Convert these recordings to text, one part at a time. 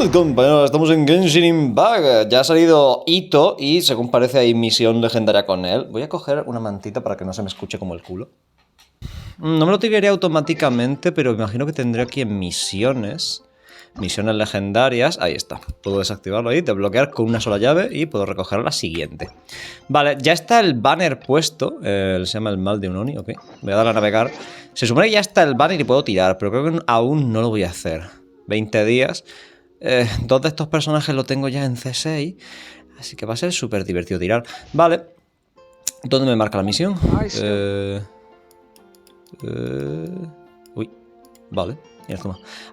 Salud, compañeros, estamos en Genshin Impact. Ya ha salido Itto y según parece hay misión legendaria con él. Voy a coger una mantita para que no se me escuche como el culo. No me lo tiraría automáticamente, pero me imagino que tendré aquí en misiones. Misiones legendarias. Ahí está. Puedo desactivarlo ahí, desbloquear con una sola llave y puedo recoger la siguiente. Vale, ya está el banner puesto. Se llama el mal de un Oni, ok. Voy a darle a navegar. Se supone que ya está el banner y puedo tirar, pero creo que aún no lo voy a hacer. 20 días. Dos de estos personajes lo tengo ya en C6. Así que va a ser súper divertido tirar. Vale. ¿Dónde me marca la misión? Uy. Vale.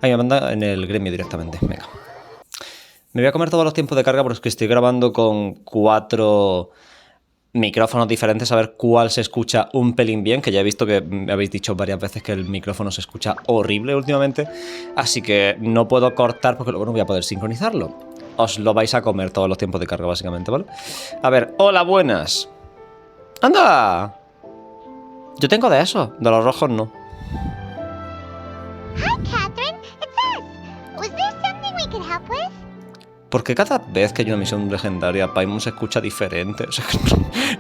Ahí me manda en el gremio directamente. Venga. Me voy a comer todos los tiempos de carga porque estoy grabando con 4 micrófonos diferentes, a ver cuál se escucha un pelín bien, que ya he visto que me habéis dicho varias veces que el micrófono se escucha horrible últimamente, así que no puedo cortar porque luego no voy a poder sincronizarlo. Os lo vais a comer todos los tiempos de carga básicamente, ¿vale? A ver, hola, buenas. ¡Anda! Yo tengo de eso, de los rojos no. Porque cada vez que hay una misión legendaria, Paimon se escucha diferente. O sea,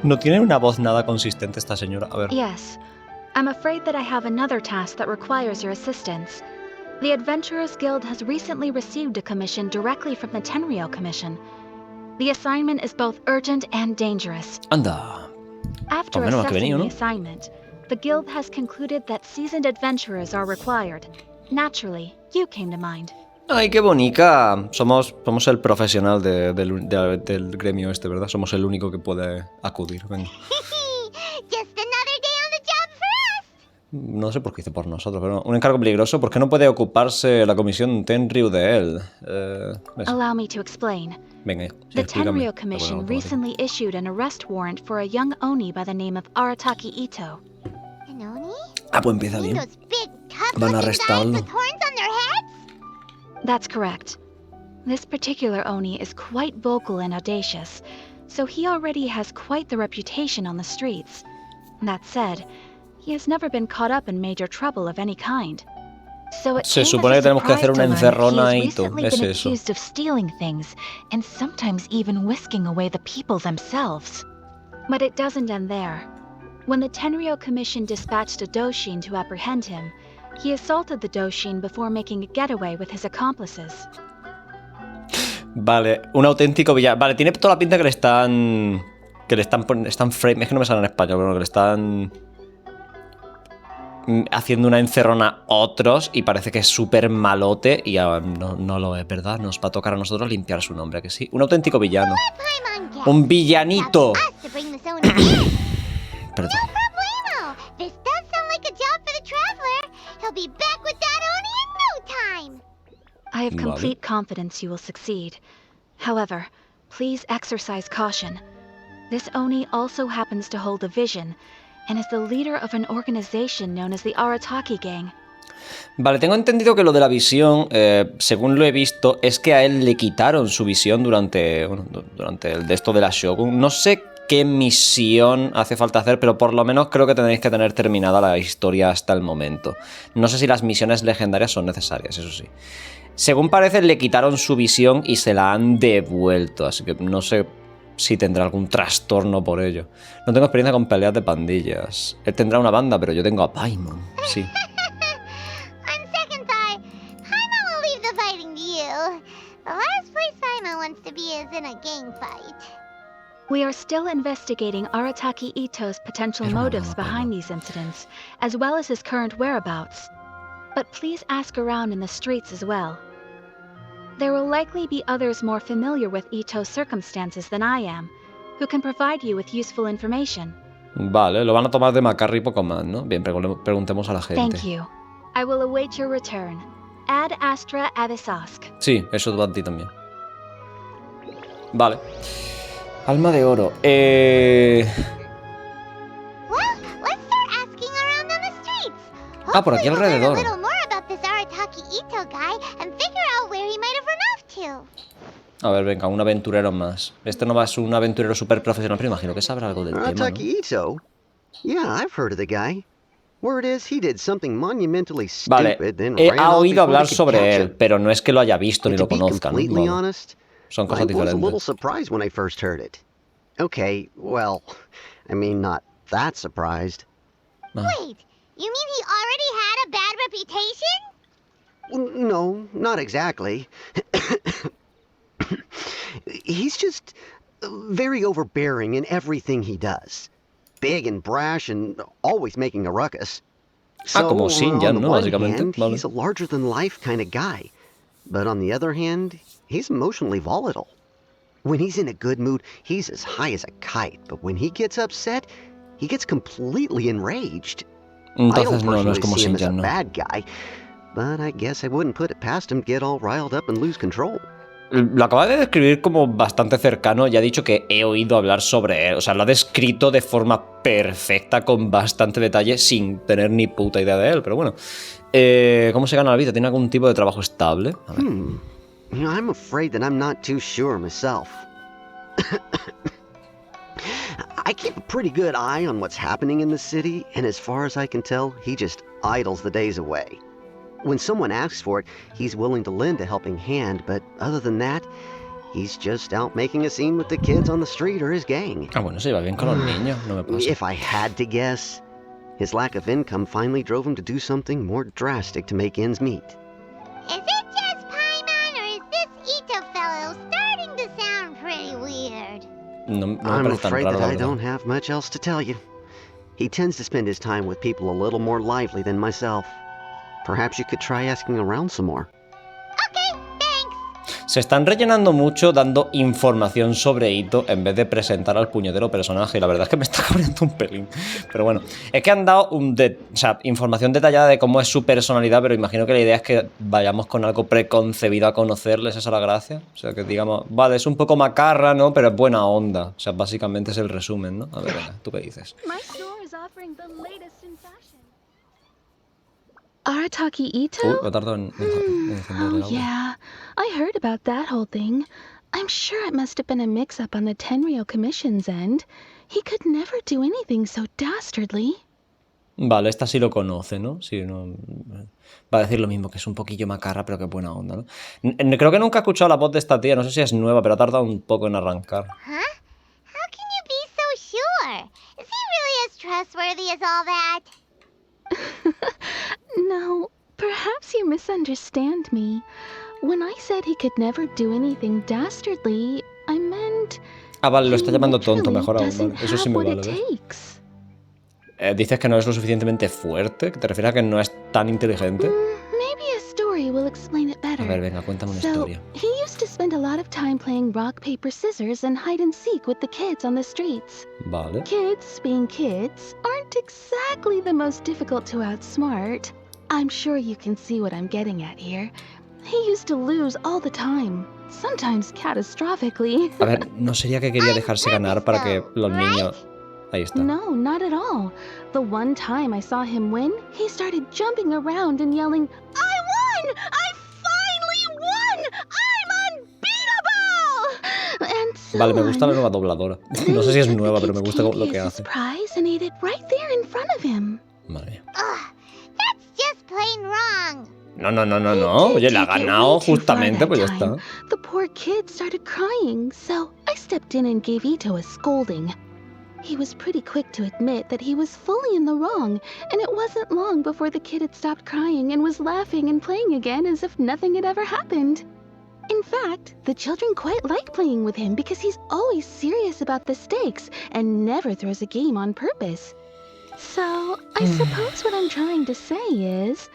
no tiene una voz nada consistente esta señora. A ver. Yes. I'm afraid that I have another task that requires your assistance. The Adventurers Guild has recently received a commission directly from the Tenryou Commission. The assignment is both urgent and dangerous. Anda. After assessing the assignment, the guild has concluded that seasoned adventurers are required. Naturally, you came to mind. ¡Ay, qué bonita! Somos el profesional del gremio este, ¿verdad? Somos el único que puede acudir. Venga. No sé por qué dice por nosotros, pero no. Un encargo peligroso. ¿Por qué no puede ocuparse la comisión Tenryou de él? Allow me to explain. Venga, sí, the Tenryou Commission recently issued an arrest warrant for a young Oni by the name of Arataki Itto. An Oni? Ah, pues empieza bien. Van a arrestarlo. That's correct. This particular Oni is quite vocal and audacious, so he already has quite the reputation on the streets. That said, he has never been caught up in major trouble of any kind. So it Se supone que tenemos que hacer una encerrona a Itto, es eso. Accused of stealing things and sometimes even whisking away the people themselves. But it doesn't end there. When the Tenryou Commission dispatched a Doshin to apprehend him, he assaulted the Doshin before making a getaway with his accomplices. Vale, un auténtico villano. Vale, tiene toda la pinta que le están frame, es que no me sale en español, pero que le están haciendo una encerrona a otros y parece que es súper malote y no lo es, ¿verdad? Nos va a tocar a nosotros limpiar su nombre, ¿a que sí? Un auténtico villano. Un villanito. Perdón. I have complete confidence you will succeed. However, please exercise caution. This Oni also happens to hold a vision, and is the leader of an organization known as the Arataki Gang. Vale, tengo entendido que lo de la visión, según lo he visto, es que a él le quitaron su visión durante el de esto de la Shogun. No sé qué misión hace falta hacer, pero por lo menos creo que tendréis que tener terminada la historia hasta el momento. No sé si las misiones legendarias son necesarias, eso sí. Según parece, le quitaron su visión y se la han devuelto, así que no sé si tendrá algún trastorno por ello. No tengo experiencia con peleas de pandillas. Él tendrá una banda, pero yo tengo a Paimon, sí. We are still investigating Arataki Itto's potential motives behind these incidents, as well as his current whereabouts. But please ask around in the streets as well. There will likely be others more familiar with Itto's circumstances than I am, who can provide you with useful information. Vale, lo van a tomar de macarra y poco más, ¿no? Bien, preguntemos a la gente. Thank you. I will await your return. Ad Astra Avisask. Sí, eso va a ti también. Vale. Alma de oro. Ah, por aquí alrededor. A ver, venga, un aventurero más. Este no va a ser un aventurero súper profesional, pero imagino que sabrá algo del tema, ¿no? Arataki Itto? Yeah, I've heard of the guy. Word is he did something monumentally Vale, stupid, then ha ran off oído before hablar they could sobre catch él, him. pero no es que lo haya visto ni And to lo be conozca, ¿no? completely Vale. honest, Son I cosas was a little diferentes. surprised when I first heard it. Okay, well, I mean, not that surprised. Ah. Wait, you mean he already had a bad reputation? No, not exactly. He's just very overbearing in everything he does. Big and brash and always making a ruckus. So, como Shin on the ¿no? one Básicamente. hand, Vale. he's a larger-than-life kind of guy. But on the other hand, he's emotionally volatile. When he's in a good mood, he's as high as a kite. But when he gets upset, he gets completely enraged. I don't Entonces no, no es personally como see him Shin as a no. bad guy, but I guess I wouldn't put it past him to get all riled up and lose control. Lo acaba de describir como bastante cercano y ha dicho que he oído hablar sobre él. O sea, lo ha descrito de forma perfecta, con bastante detalle, sin tener ni puta idea de él. Pero bueno, ¿cómo se gana la vida? ¿Tiene algún tipo de trabajo estable? A ver. I'm afraid that I'm not too sure myself. I keep a pretty good eye on what's happening in the city, and as far as I can tell, he just idles the days away. When someone asks for it, he's willing to lend a helping hand, but other than that, he's just out making a scene with the kids on the street or his gang. Ah, bueno, se lleva bien con los niños, no me pasa. If I had to guess, his lack of income finally drove him to do something more drastic to make ends meet. Is it just Paimon, or is this Itto fellow starting to sound pretty weird? No me I'm parece tan afraid raro, that la I verdad. don't have much else to tell you. He tends to spend his time with people a little more lively than myself. Perhaps you could try asking around some more. Okay, thanks. Se están rellenando mucho dando información sobre Itto en vez de presentar al puñetero personaje. Y la verdad es que me está cabreando un pelín. Pero bueno, es que han dado información detallada de cómo es su personalidad, pero imagino que la idea es que vayamos con algo preconcebido a conocerles, esa es la gracia. O sea, que digamos, vale, es un poco macarra, ¿no? Pero es buena onda. O sea, básicamente es el resumen, ¿no? A ver, venga, ¿tú qué dices? My store is offering the latest in fashion. Arataki Itto? Uy, me tardo en encender el Oh, audio. yeah. I heard about that whole thing. I'm sure it must have been a mix-up on the Tenryou Commission's end. He could never do anything so dastardly. Vale, esta sí lo conoce, ¿no? Sí, no. Va a decir lo mismo, que es un poquillo macarra, pero que buena onda, ¿no? Creo que nunca he escuchado la voz de esta tía, no sé si es nueva, pero ha tardado un poco en arrancar. Huh? How can you be so sure? Is he really as trustworthy as all that? No, perhaps you misunderstand me. When I said he could never do anything dastardly, I meant... Ah, vale, lo está he llamando tonto, literally mejor aún, doesn't vale. Eso sí have me what vale, it ¿ves? takes. Dices que no es lo suficientemente fuerte, que te refieres a que no es tan inteligente. Maybe a story will explain it better. A ver, venga, cuéntame una So, historia. he used to spend a lot of time playing rock, paper, scissors and hide and seek with the kids on the streets. Vale. Kids, being kids, aren't exactly the most difficult to outsmart. I'm sure you can see what I'm getting at here. He used to lose all the time, sometimes catastrophically. A ver, ¿no sería que quería dejarse ganar para que los niños... Ahí está. No, not at all. The one time I saw him win, he started jumping around and yelling, "I won! I finally won! I'm unbeatable!" And so Vale, me gusta la on. nueva dobladora. Then No sé si he es took the nueva, pero me kid's gusta lo candy que as his hace. prize and ate it right there in front of him. Madre mía. Ugh, that's just plain wrong. No, no, no, no, He no. did Oye, la ha take it ganado way too far justamente, that pues ya time. está. The poor kid started crying, so I stepped in and gave Itto a scolding. He was pretty quick to admit that he was fully in the wrong, and it wasn't long before the kid had stopped crying and was laughing and playing again as if nothing had ever happened. In fact, the children quite like playing with him because he's always serious about the stakes and never throws a game on purpose. So, I suppose what I'm trying to say is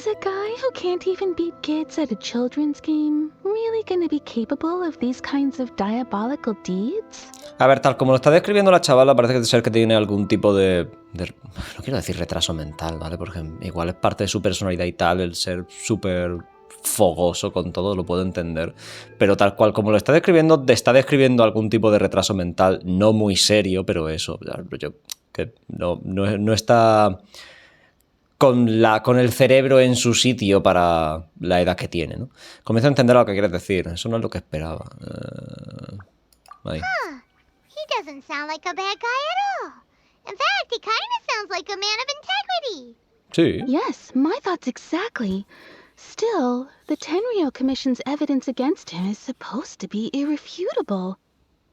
a guy who can't even beat kids at a children's game really gonna be capable of these kinds of diabolical deeds? A ver, tal como lo está describiendo la chavala, parece ser que tiene algún tipo de... No quiero decir retraso mental, ¿vale? Porque igual es parte de su personalidad y tal, el ser súper fogoso con todo, lo puedo entender. Pero tal cual como lo está describiendo algún tipo de retraso mental, no muy serio, pero eso, que no está con el cerebro en su sitio para la edad que tiene, ¿no? Comienzo a entender lo que quieres decir, eso no es lo que esperaba. Ahí. He doesn't sound like a bad guy at all. In fact, he kind of sounds like a man of integrity. Sí. Yes, my thoughts exactly. Still, the Tenryou Commission's evidence against him is supposed to be irrefutable.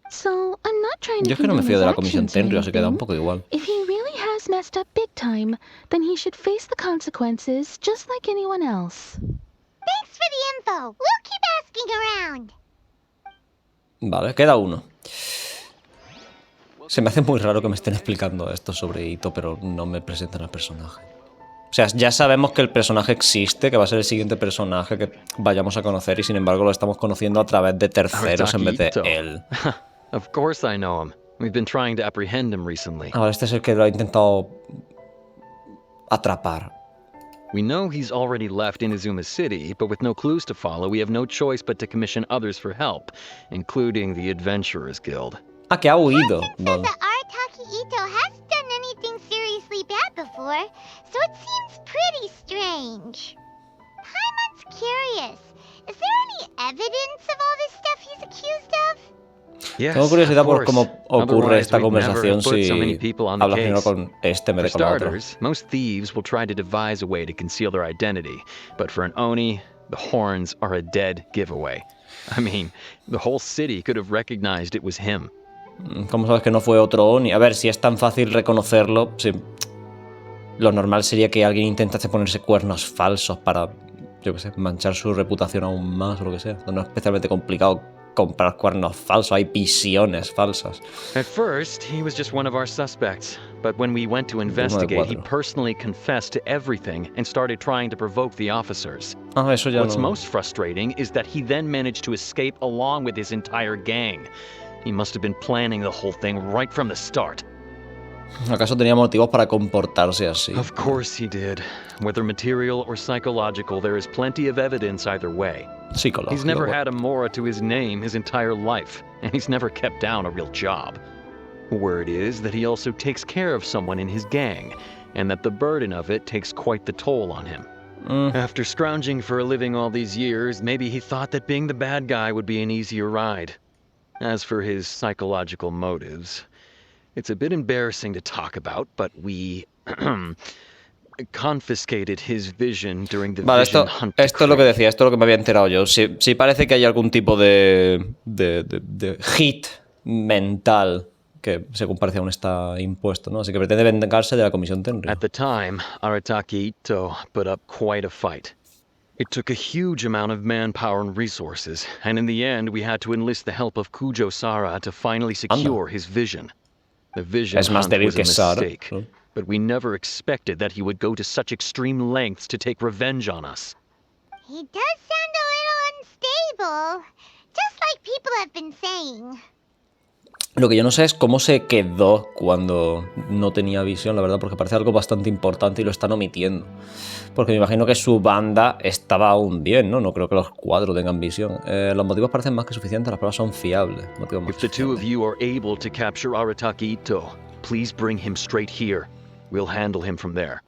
So, I'm not trying to Yo es que no me condone fío his de la Comisión actions or Tenryou, así que da un anything. poco igual. If he really has messed up big time, then he should face the consequences just like anyone else. Thanks for the info. We'll keep asking around. Vale, queda uno. Se me hace muy raro que me estén explicando esto sobre Itto, pero no me presentan al personaje. O sea, ya sabemos que el personaje existe, que va a ser el siguiente personaje que vayamos a conocer, y sin embargo lo estamos conociendo a través de terceros en vez de él. Of course I know him. We've been trying to apprehend him recently. Ahora este es el que lo ha intentado atrapar. We know he's already left Inazuma City, but with no clues to follow, we have no choice but to commission others for help, including the Adventurers Guild. Ah, que ha huido. Says Vale. that Arataki Itto hasn't done anything seriously bad before, so it seems pretty strange. Paimon's curious. Is there any evidence of all this stuff he's accused of? Yes, Tengo curiosidad of por course. cómo ocurre esta Otherwise, we'd never conversación have put so many si people on the hablas primero case. con este en For vez de con otro. starters, most thieves will try to devise a way to conceal their identity, but for an Oni, the horns are a dead giveaway. I mean, the whole city could have recognized it was him. ¿Cómo sabes que no fue otro Oni? A ver, si es tan fácil reconocerlo, sí. Lo normal sería que alguien intentase ponerse cuernos falsos para, yo qué sé, manchar su reputación aún más o lo que sea. No es especialmente complicado comprar cuernos falsos, hay visiones falsas. At first, he was just one of our suspects, but when we went to investigate, he personally confessed to everything and started trying to provoke the officers. Ah, eso ya What's no. most frustrating is that he then managed to escape along with his entire gang. He must have been planning the whole thing right from the start. ¿Acaso tenía motivos para comportarse así? Of course he did. Whether material or psychological, there is plenty of evidence either way. Psicológico. He's never bueno. had a Mora to his name his entire life, and he's never kept down a real job. Word is that he also takes care of someone in his gang, and that the burden of it takes quite the toll on him. After scrounging for a living all these years, maybe he thought that being the bad guy would be an easier ride. As for his psychological motives, it's a bit embarrassing to talk about, but we confiscated his vision during the Vale, vision hunt. esto es lo que decía, esto es lo que me había enterado yo. Sí parece que hay algún tipo de hit mental que según parece aún está impuesto, ¿no? Así que pretende vengarse de la Comisión Tenryou. At the time, Arataki Itto put up quite a fight. It took a huge amount of manpower and resources, and in the end we had to enlist the help of Kujo Sara to finally secure his vision. The vision Es más hunt débil was a que Sara, mistake, ¿no? but we never expected that he would go to such extreme lengths to take revenge on us. He does sound a little unstable, just like people have been saying. Lo que yo no sé es cómo se quedó cuando no tenía visión, la verdad, porque parece algo bastante importante y lo están omitiendo. Porque me imagino que su banda estaba aún bien, ¿no? No creo que los 4 tengan visión. Los motivos parecen más que suficientes, las pruebas son fiables. If the two of you are able to capture Arataki Itto, please bring him straight here. We'll handle him from there.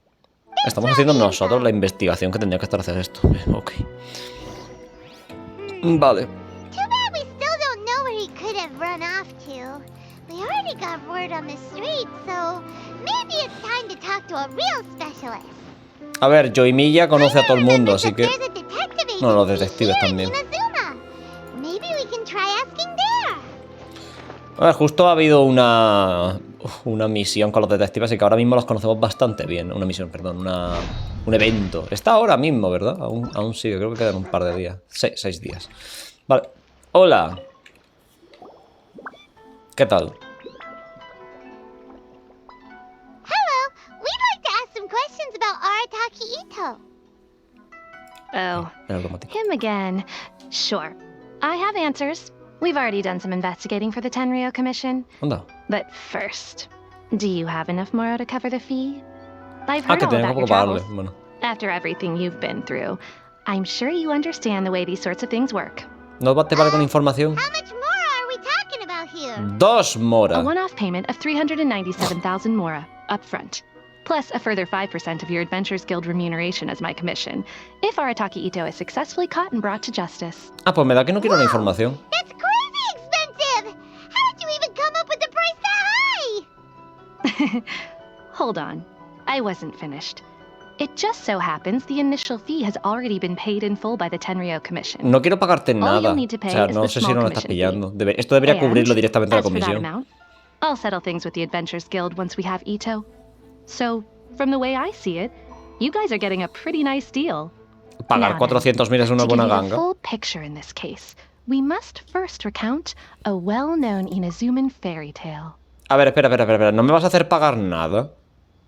Estamos haciendo nosotros la investigación que tendría que estar haciendo esto. Ok. Vale. Too bad we still don't know where he could have run off to. We already got word on the street, so maybe it's time to talk to a real specialist. A ver, Yoimiya conoce a todo el mundo, así que... There's a detective No, los agency detectives here in también. Inazuma. Maybe we can try asking there. A ver, justo ha habido una misión con los detectives, así que ahora mismo los conocemos bastante bien. Una misión, perdón, un evento. Está ahora mismo, ¿verdad? Aún sigue, creo que quedan un par de días. 6 días. Vale. Hola. ¿Qué tal? Hello, we'd like to ask some questions about Arataki Itto. Oh, Era automático. him again. Sure. I have answers. We've already done some investigating for the Tenryou Commission. Anda. But first, do you have enough Moro to cover the fee? I've Ah, heard que all tenía about poco your que pagarle. travels. Bueno. After everything you've been through, I'm sure you understand the way these sorts of things work. ¿No te vale con información? How much more are we talking about here? 2 Mora. A one-off payment of 397,000 Mora, up front. Plus a further 5% of your Adventurers Guild remuneration as my commission, if Arataki Itto is successfully caught and brought to justice. Ah, pues me da que no quiero la información. That's crazy expensive! How did you even come up with the price that high? Hold on. I wasn't finished. It just so happens the initial fee has already been paid in full by the Tenryou Commission. No quiero pagarte All nada. you'll need to O pay sea, is no the sé si small no lo estás commission fee. pillando. Esto debería cubrirlo And, directamente la as for that comisión. amount, I'll settle things with the Adventurers Guild once we have Itto. So, from the way I see it, you guys are getting a pretty nice deal. Pagar Now then, 400.000 es una to buena give you the ganga. full picture in this case, we must first recount a well-known Inazuman fairy tale. A ver, espera. ¿No me vas a hacer pagar nada?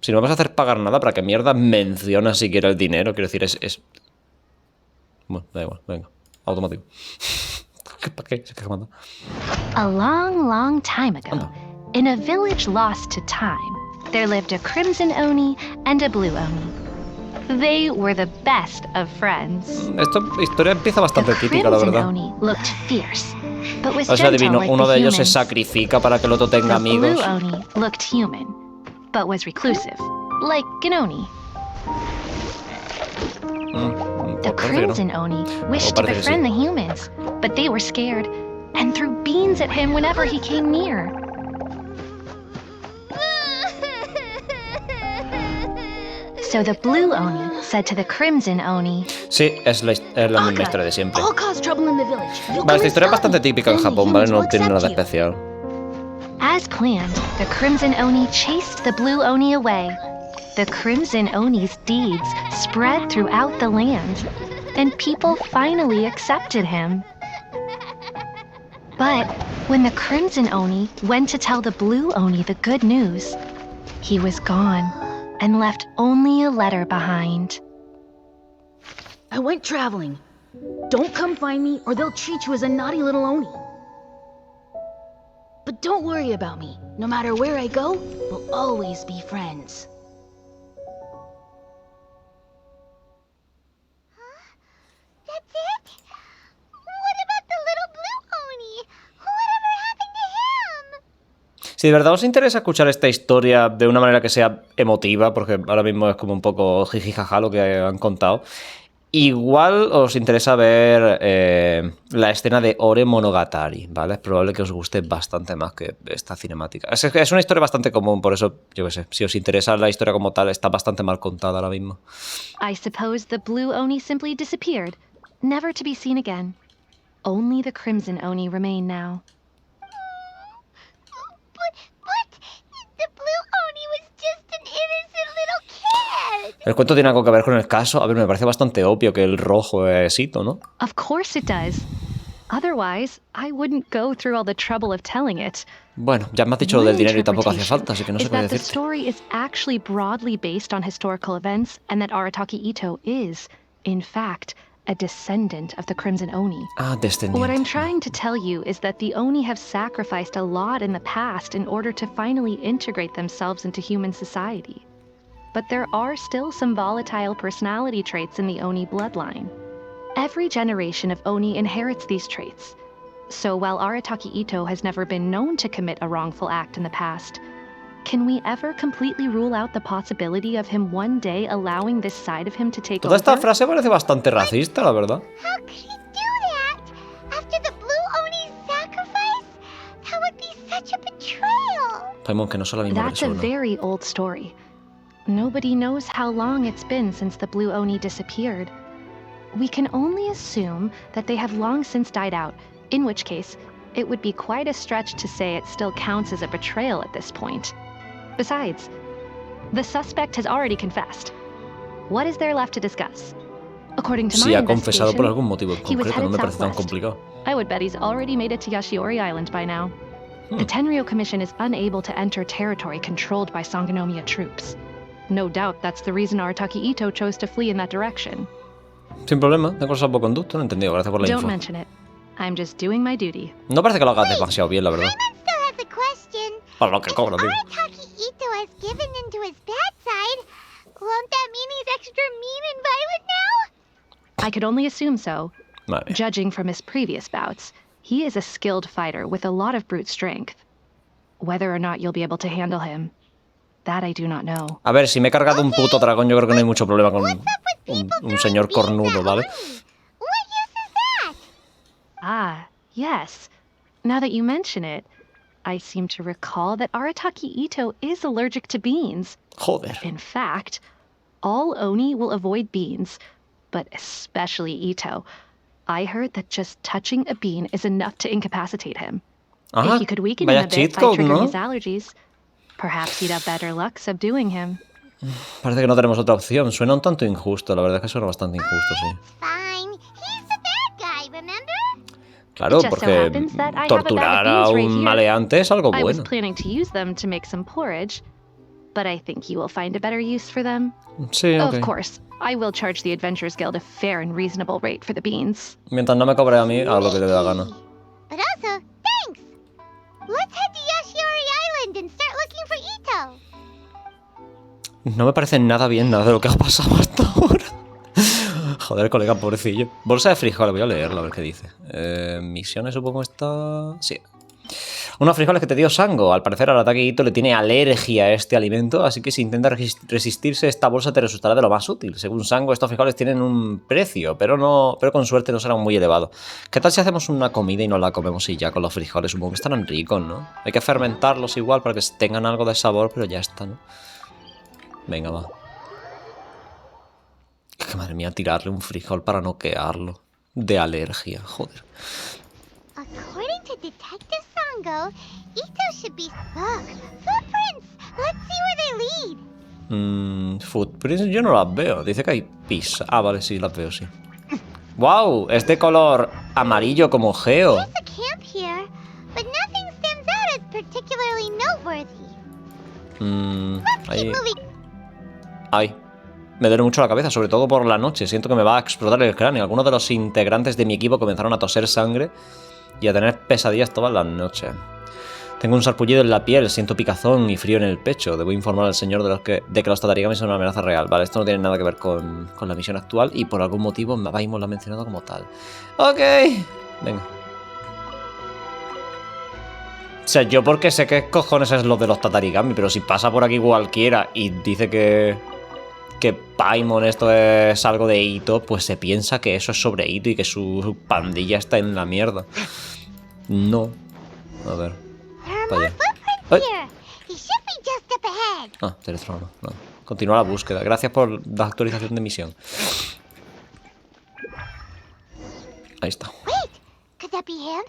Si no me vas a hacer pagar nada, ¿para qué mierda mencionas siquiera el dinero? Quiero decir, es... Bueno, da igual, venga. Automático. ¿Para qué? Se queja manda. A long, long time ago, Anda. in a village lost to time, there lived a crimson Oni and a blue Oni. They were the best of friends. Esta historia empieza bastante The típica, la crimson verdad. Oni looked fierce, but was O sea, gentle adivino, like uno the de ellos se humans. sacrifica para que el otro tenga The blue amigos. Oni looked human, but was reclusive, like an Oni. The Parece que no. crimson Oni wished to parece que sí. befriend the humans, but they were scared and threw beans at him whenever he came near. So the blue Oni said to the crimson Oni, Sí, es la misma historia de siempre. I'll cause trouble in the village. You Vale, come esta historia es and stop bastante me, típica en then the Japón, ¿vale? humans No will tiene nada accept you. especial. as planned, the crimson Oni chased the blue Oni away. The crimson Oni's deeds spread throughout the land, and people finally accepted him. But when the crimson Oni went to tell the blue Oni the good news, he was gone and left only a letter behind. I went traveling. Don't come find me or they'll treat you as a naughty little Oni. But don't worry about me. No matter where I go, we'll always be friends. That's it? What about the little blue Oni? Whatever happened to him? Si de verdad os interesa escuchar esta historia de una manera que sea emotiva, porque ahora mismo es como un poco jijijaja lo que han contado, igual os interesa ver la escena de Ore Monogatari, ¿vale? Es probable que os guste bastante más que esta cinemática. Es una historia bastante común, por eso, yo qué sé, si os interesa la historia como tal, está bastante mal contada ahora mismo. I suppose the blue Oni simply disappeared, never to be seen again. Only the crimson Oni remain now. But the blue Oni was just an innocent little kid. ¿El cuento tiene algo que ver con el caso? A ver, me parece bastante obvio que el rojo es Itto, ¿no? Of course it does. Otherwise, I wouldn't go through all the trouble of telling it. Bueno, ya me has dicho lo del dinero y tampoco hacía falta, así que no sé is qué that the decirte. story is actually broadly based on historical events, and that Arataki Itto is, in fact, a descendant of the Crimson Oni. Ah, descendiente. What I'm trying to tell you is that the Oni have sacrificed a lot in the past in order to finally integrate themselves into human society. But there are still some volatile personality traits in the Oni bloodline. Every generation of Oni inherits these traits. So while Arataki Itto has never been known to commit a wrongful act in the past, can we ever completely rule out the possibility of him one day allowing this side of him to take Toda esta over? frase parece bastante racista, la verdad. How could he do that? After the blue Oni's sacrifice? That would be such a betrayal. Paimon, que no soy la misma That's a persona. very old story. Nobody knows how long it's been since the blue Oni disappeared. We can only assume that they have long since died out, in which case, it would be quite a stretch to say it still counts as a betrayal at this point. Besides, the suspect has already confessed. What is there left to discuss? According to Si my ha confesado por investigation, algún motivo en he was concreto, no me headed parece tan southwest. complicado. I would bet he's already made it to Yashiori Island by now. The Tenryou Commission is unable to enter territory controlled by Sangonomiya troops. No doubt that's the reason Arataki Itto chose to flee in that direction. Sin problema, tengo salvoconducto, no he entendido, gracias por la Don't info. mention it. I'm just doing my duty. No parece que lo hagas demasiado bien, la verdad. Paimon still has a question. Para lo que cobra, tío. Arataki Itto has given in to his bad side. Won't that mean he's extra mean and violent now? I could only assume so. Vale. Judging from his previous bouts, he is a skilled fighter with a lot of brute strength. Whether or not you'll be able to handle him, that I do not know. A ver, si me he cargado un puto dragón, yo creo que no hay mucho problema con un señor cornudo, ¿vale? What use is that? Ah, yes. Now that you mention it, I seem to recall that Arataki Itto is allergic to beans. Joder. In fact, all Oni will avoid beans, but especially Itto. I heard that just touching a bean is enough to incapacitate him. Ah, If you could weaken him vaya a bit cheat by code, triggering ¿no? his allergies, perhaps you'd have better luck subduing him. Parece que no tenemos otra opción. Suena un tanto injusto, la verdad es que suena bastante injusto, sí. Fine. He's the bad guy, remember? Claro, It just so porque happens that I have a bag of torturar a beans right un here. maleante es algo I was bueno. planning to use them to make some porridge, but I think you will find a better use for them. Sí, ok. Of course, I will charge the Adventurers Guild a fair and reasonable rate for the beans. Mientras no me cobre a mí, haz lo que te dé la gana. But also, thanks. Let's head to Yashiori Island and start looking for Itto. No me parece nada bien nada de lo que ha pasado hasta ahora. Joder, colega, pobrecillo. Bolsa de frijoles, voy a leerlo a ver qué dice. Misiones, supongo está... Sí. Unos frijoles que te dio Sango. Al parecer, Arataki Itto le tiene alergia a este alimento, así que si intenta resistirse, esta bolsa te resultará de lo más útil. Según Sango, estos frijoles tienen un precio, pero con suerte no será muy elevado. ¿Qué tal si hacemos una comida y nos la comemos y ya con los frijoles? Supongo que estarán ricos, ¿no? Hay que fermentarlos igual para que tengan algo de sabor, pero ya está, ¿no? Venga, va. Es que madre mía, tirarle un frijol para noquearlo. De alergia, joder. According to Detective Sango, Itto should be... Look, footprints! Let's see where they lead. Footprints yo no las veo. Dice que hay pis. Ah, vale, sí, las veo, sí. ¡Wow! Es de color amarillo como geo. There's a camp here, but nothing stands out as particularly noteworthy. Let's Ahí... keep moving. Ay, me duele mucho la cabeza, sobre todo por la noche. Siento que me va a explotar el cráneo. Algunos de los integrantes de mi equipo comenzaron a toser sangre y a tener pesadillas todas las noches. Tengo un sarpullido en la piel, siento picazón y frío en el pecho. Debo informar al señor de que los tatarigami son una amenaza real. Vale, esto no tiene nada que ver con la misión actual y por algún motivo Mabaimo lo ha mencionado como tal. Ok, venga. O sea, yo porque sé qué cojones es lo de los tatarigami, pero si pasa por aquí cualquiera y dice que Paimon esto es algo de Itto, pues se piensa que eso es sobre Itto y que su pandilla está en la mierda. No. A ver. There are Para more allá. footprints Ay. here. He should be just up ahead. Ah, teléfono. No. Continúa la búsqueda. Gracias por la actualización de misión. Ahí está. Wait, could that be him?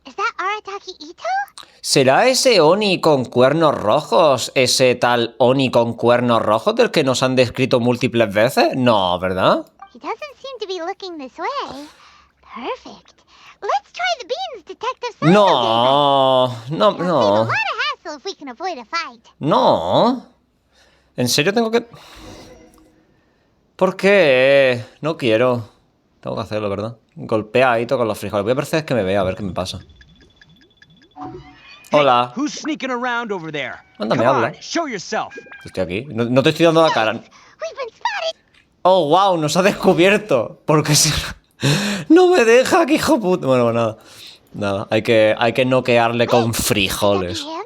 Is that Arataki Itto? ¿Será ese Oni con cuernos rojos? ¿Ese tal Oni con cuernos rojos del que nos han descrito múltiples veces? No, ¿verdad? He doesn't seem to be looking this way. Perfect. Let's try the beans Detective Sango No, gave us. It'll save a no. lot of hassle if we can avoid a fight. No. ¿En serio tengo que...? ¿Por qué? No quiero. Tengo que hacerlo, ¿verdad? Golpea a Itto con los frijoles. Voy a proceder que me vea, a ver qué me pasa. Hola. Who's sneaking around over there? Anda, me Come habla. on, show yourself. Estoy aquí. No te estoy dando la cara. We've been spotted. Oh, wow, nos ha descubierto. Porque si... No me deja, que hijo puto. Bueno, nada. Nada, hay que noquearle con frijoles. Could that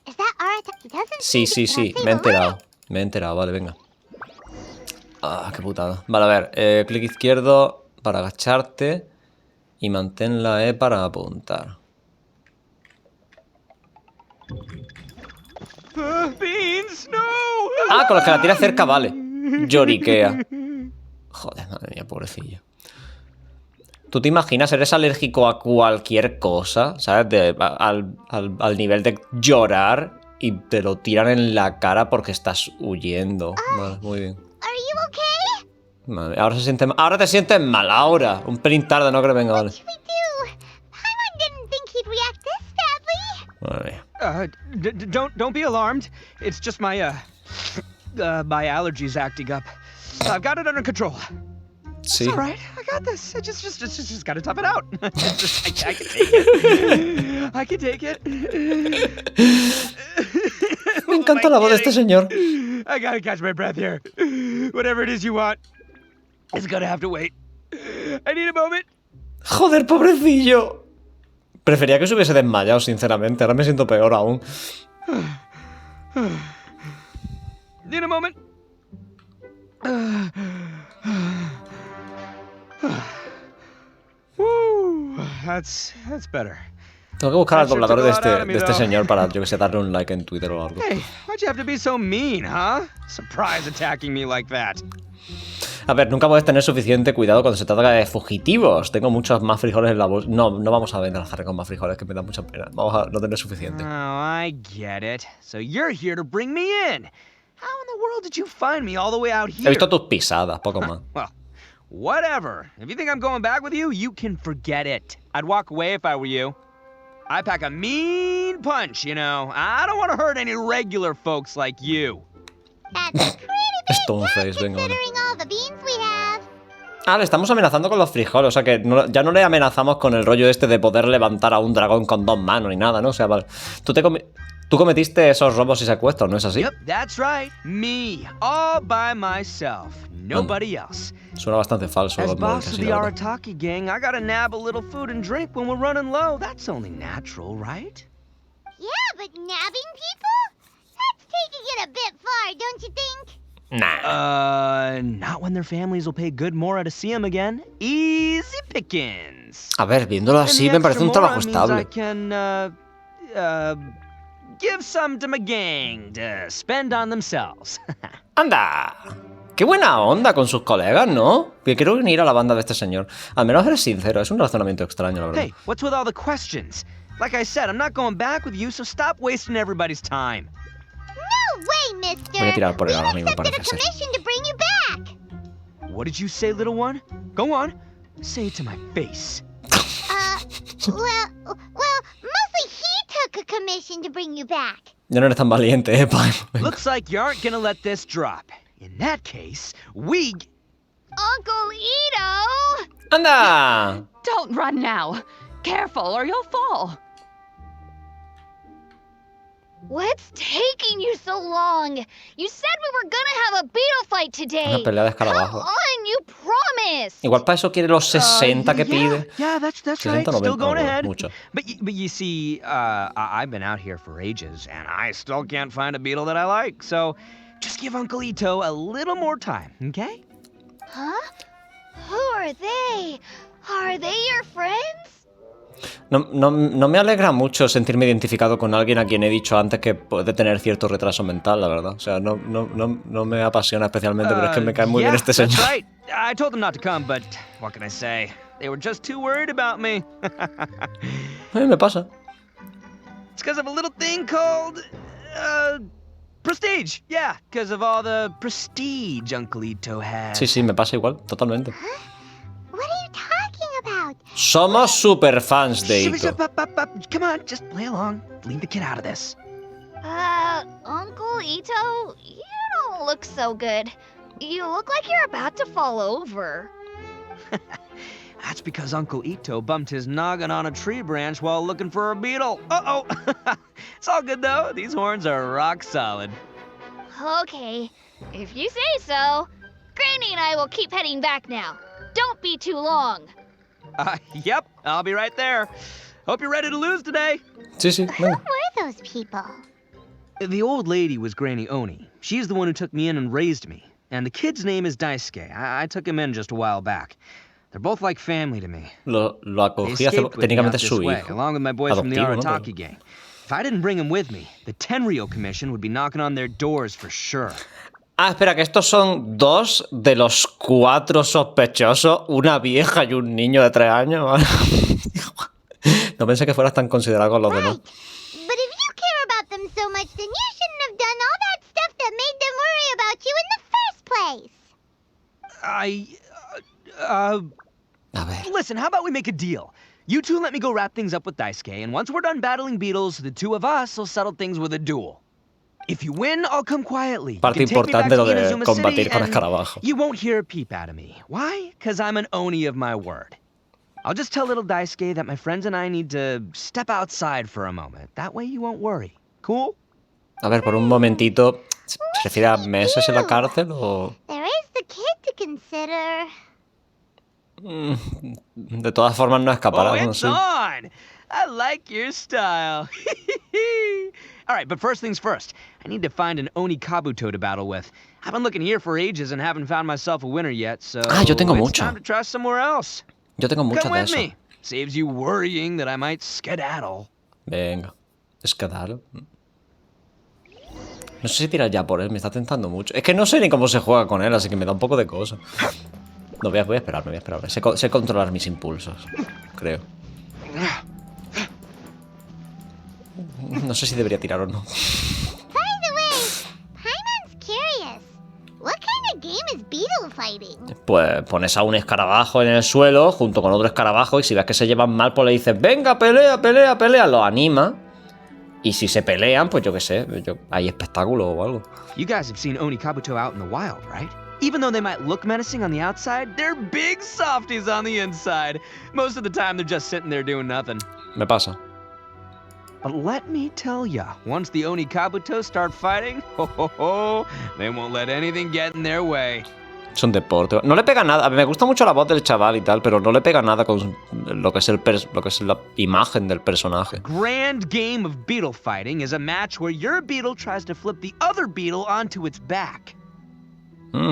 be him? Is that Arataki? Doesn't Sí, seem sí, to sí. save Me he a lot enterado. of- Me he enterado, vale, venga. Ah, qué putada. Vale, a ver. Clic izquierdo para agacharte. Y mantén la E para apuntar. Beans, no! Ah, con los que la tira cerca, vale. Lloriquea. Joder, madre mía, pobrecillo. ¿Tú te imaginas? Eres alérgico a cualquier cosa, ¿sabes? Al nivel de llorar y te lo tiran en la cara porque estás huyendo. Vale, muy bien. Are you okay? Vale, ahora te sientes mal, ahora. Un pelín tarde, no creo que venga, vale. What should we do? Paimon didn't think he'd react this badly. Madre mía. Don't be alarmed. It's just my my allergies acting up. I've got it under control. Sí. All right, I got this. I just gotta tough it out. I can take it. I can take it. Me encanta la voz de este señor. I gotta catch my breath here. Whatever it is you want, it's gonna have to wait. I need a moment. Joder, pobrecillo. Prefería que se hubiese desmayado, sinceramente. Ahora me siento peor aún. Need a moment. Woo, that's better. Tengo que buscar al That sure doblador took de a lot out of me, este though. señor para, yo que sé, darle un like en Twitter o algo. Hey, why'd you have to be so mean, huh? Surprise attacking me like that. A ver, nunca puedes tener suficiente cuidado cuando se trata de fugitivos. Tengo muchos más frijoles en la bolsa. No, no vamos a vender la con más frijoles, que me da mucha pena. Vamos a no tener suficiente. Oh, I get it. So you're here to bring me in. How in the world did you find me all the way out He here? visto tus pisadas, poco más. Well, whatever. If you think I'm going back with you, you can forget it. I'd walk away if I were you. I pack a mean punch, you know. I don't want to hurt any regular folks like you. That's pretty big Stoneface, gap venga, considering all the beans we have. Ah, le estamos amenazando con los frijoles. O sea que ya no le amenazamos con el rollo este de poder levantar a un dragón con 2 manos ni nada, ¿no? O sea, vale. Tú cometiste esos robos y secuestros, ¿no es así? Yep, that's right. Me, all by myself. Nobody else. Suena bastante falso. As lo que boss of así, the la verdad. Arataki gang, I gotta nab a little food and drink when we're running low. That's only natural, right? Yeah, but nabbing people? That's taking it a bit far, don't you think? Nah. Not when their families will pay good more to see them again. Easy pickings. A ver, viéndolo así, me parece un trabajo estable. I can, give some to my gang to spend on themselves. ¡Anda! ¡Qué buena onda con sus colegas!, ¿no? Que quiero unir a la banda de este señor. Al menos eres sincero, es un razonamiento extraño, la verdad. Hey, what's with all the questions? Like I said, I'm not going back with you, so stop wasting everybody's time. No way, mister! Voy a tirar por él ahora We've mismo, accepted a parece ser. commission to bring you back! What did you say, little one? Go on. Say it to my face. Well, mostly he took a commission to bring you back. Ya no eres tan valiente, Pime. Looks like you aren't gonna let this drop. In that case, we... Uncle Itto! ¡Anda! Don't run now. Careful or you'll fall. What's taking you so long? You said we were gonna have a beetle fight today. Una pelea de Come escarabajos. on, you promised. Igual para eso quiere los 60 que pide. Yeah, that's 60, right. 90, Still going no, ahead. mucho. But you see, I've been out here for ages, and I still can't find a beetle that I like. So, just give Uncle Itto a little more time, okay? Huh? Who are they? Are they your friends? No me alegra mucho sentirme identificado con alguien a quien he dicho antes que puede tener cierto retraso mental, la verdad. O sea, no me apasiona especialmente, pero es que me cae muy bien este That's señor. right. I told them not to come, but what can I say? They were just too worried about me. A mí me pasa. It's because of a little thing called, prestige. Yeah, because of all the prestige Uncle Itto has. Sí, me pasa igual, totalmente. What are you talking about? Somos super fans de Shh, Itto. Come on, just play along. Leave the kid out of this. Uncle Itto, you don't look so good. You look like you're about to fall over. That's because Uncle Itto bumped his noggin on a tree branch while looking for a beetle. Uh-oh. It's all good, though. These horns are rock solid. Okay, if you say so. Granny and I will keep heading back now. Don't be too long. Yep, I'll be right there. Hope you're ready to lose today. Sí, Who venga. were those people? The old lady was Granny Oni. She's the one who took me in and raised me. And the kid's name is Daisuke. I took him in just a while back. They're both like family to me. Lo They acogí escaped with me out técnicamente this su way, hijo. along with my boys from the Adoptivo, ¿no? Arataki gang. If I didn't bring him with me, the Tenryo Commission would be knocking on their doors for sure. Ah, espera, que estos son 2 de los 4 sospechosos, una vieja y un niño de 3 años. No pensé que fueras tan considerado con los demás. Right. But if you care about them so much, then you shouldn't have done all that stuff that made them worry about you in the first place. A ver. Listen, how about we make a deal? You two let me go wrap things up with Daisuke, and once we're done battling beetles, the two of us will settle things with a duel. If you win, I'll come quietly. Parte You can take me back importante to lo de Inazuma combatir City, con and escarabajos. you won't hear a peep out of me. Why? Because I'm an Oni of my word. I'll just tell little Daisuke that my friends and I need to step outside for a moment. That way you won't worry. Cool? A ver, por un momentito, ¿se refiere a meses en la cárcel o...? There is the kid to consider. De todas formas no escapará, Oh, no it's sé. on! I like your style. All right, but first things first. I need to find an Oni Kabuto to battle with. I've been looking here for ages and haven't found myself a winner yet, so yo tengo it's mucho. time to try somewhere else. Yo tengo muchas Come de with eso. me. Saves you worrying that I might skedaddle. Venga. Es que dale. No sé si tirar ya por él, me está tentando mucho. Es que no sé ni cómo se juega con él, así que me da un poco de cosa. No, voy a esperarme. Sé controlar mis impulsos, creo. No sé si debería tirar o no. By the way, Paimon's curious. What kind of game is beetle fighting? Pues pones a un escarabajo en el suelo junto con otro escarabajo y si ves que se llevan mal, pues le dices, venga, pelea, pelea, pelea, lo anima. Y si se pelean, pues yo qué sé, hay espectáculo o algo. You guys have seen Oni Kabuto out in the wild, right? Even though they might look menacing on the outside, they're big softies on the inside. Most of the time, they're just sitting there doing nothing. Me pasa. But let me tell ya, once the Oni Kabuto start fighting, they won't let anything get in their way. Son deporte. No le pega nada. Me gusta mucho la voz del chaval y tal, pero no le pega nada con lo que es la imagen del personaje. Grand game of beetle fighting is a match where your beetle tries to flip the other beetle onto its back.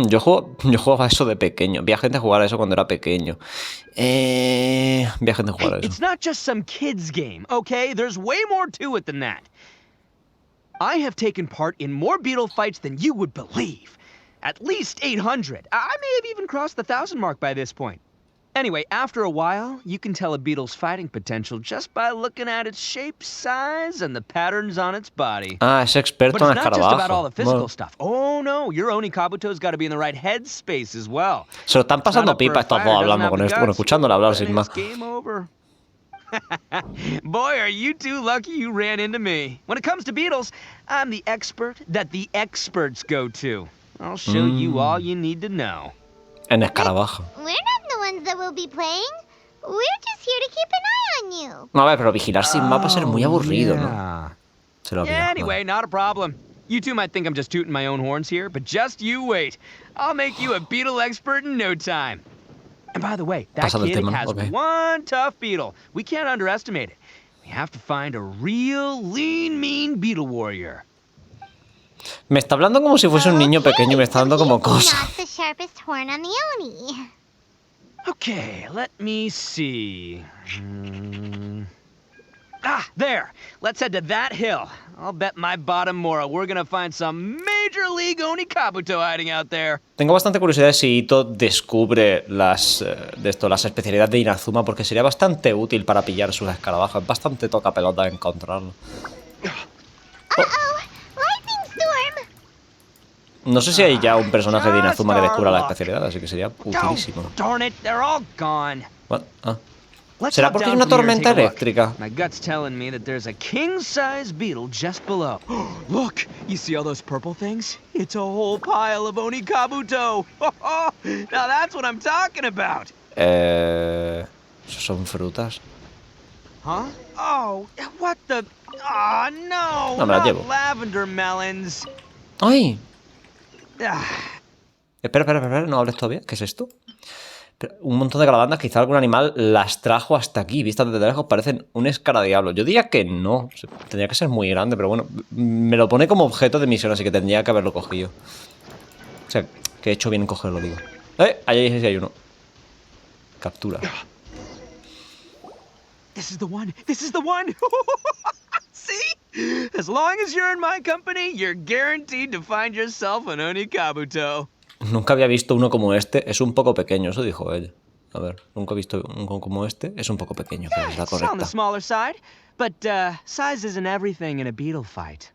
Yo jugaba eso de pequeño. Vi a gente jugar a eso cuando era pequeño. Vi a gente jugar a eso. It's not just some kid's game, okay? There's way more to it than that. I have taken part in more beetle fights than you would believe. At least 800. I may have even crossed the 1,000 mark by this point. Anyway, after a while, you can tell a beetle's fighting potential just by looking at its shape, size, and the patterns on its body. Ah, es experto But en it's not just about all escarabajo. the physical Bueno, stuff. Oh no, your Oni Kabuto's got to be in the right headspace as well. se lo están pasando pipa estos dos hablando con esto. Bueno, escuchándolo hablar sin más. Game over. Boy, are you two lucky you ran into me. When it comes to beetles, I'm the expert that the experts go to. I'll show you all you need to know. En escarabajo. We're not the ones that will be playing. We're just here to keep an eye on you. No, a ver, pero vigilar sin mapa va a ser muy aburrido, ¿no? Yeah. Se lo Yeah, olvida. anyway, not a problem. You two might think I'm just tooting my own horns here, but just you wait. I'll make you a beetle expert in no time. And by the way, that Pasa del kid tema, has okay. one tough beetle. We can't underestimate it. We have to find a real lean, mean beetle warrior. Me está hablando como si fuese un niño pequeño y me está dando como cosas. Not the sharpest horn on the Oni. Okay, let me see. Ah, there. Let's head to that hill. I'll bet my bottom Mora we're gonna find some major league Oni Kabuto hiding out there. Tengo bastante curiosidad de si Itto descubre las especialidades de Inazuma, porque sería bastante útil para pillar sus escarabajos. Es bastante toca pelota encontrarlo. Uh-oh! Lightning storm! No sé si hay ya un personaje de Inazuma que descubra la especialidad, así que sería utilísimo. Oh, darn it, they're all gone. What? Ah. Let's ¿Será hop porque hay down una from here and tormenta take a look. eléctrica? My gut's telling me that there's a king-size beetle just below. Look, you see all those purple things? It's a whole pile of Oni Kabuto. Now that's what I'm talking about. Son frutas. Huh? Oh, what the? Oh no! No me las not llevo. lavender melons. ¡Ay! Ah, Espera, no hables todavía. ¿Qué es esto? Un montón de calabandas, quizá algún animal las trajo hasta aquí. Vistas desde lejos parecen un escaradiablo. Yo diría que no. Tendría que ser muy grande, pero bueno. Me lo pone como objeto de misión, así que tendría que haberlo cogido. O sea, que he hecho bien en cogerlo, digo. Ahí sí hay uno. Captura. this is the one. This is the one. See? As long as you're in my company, you're guaranteed to find yourself an Oni Kabuto. Nunca había visto uno como este. Es un poco pequeño, eso dijo ella. A ver, nunca he visto uno como este. Es un poco pequeño, que es la It's on the correcta. smaller side, but size isn't everything in a beetle fight.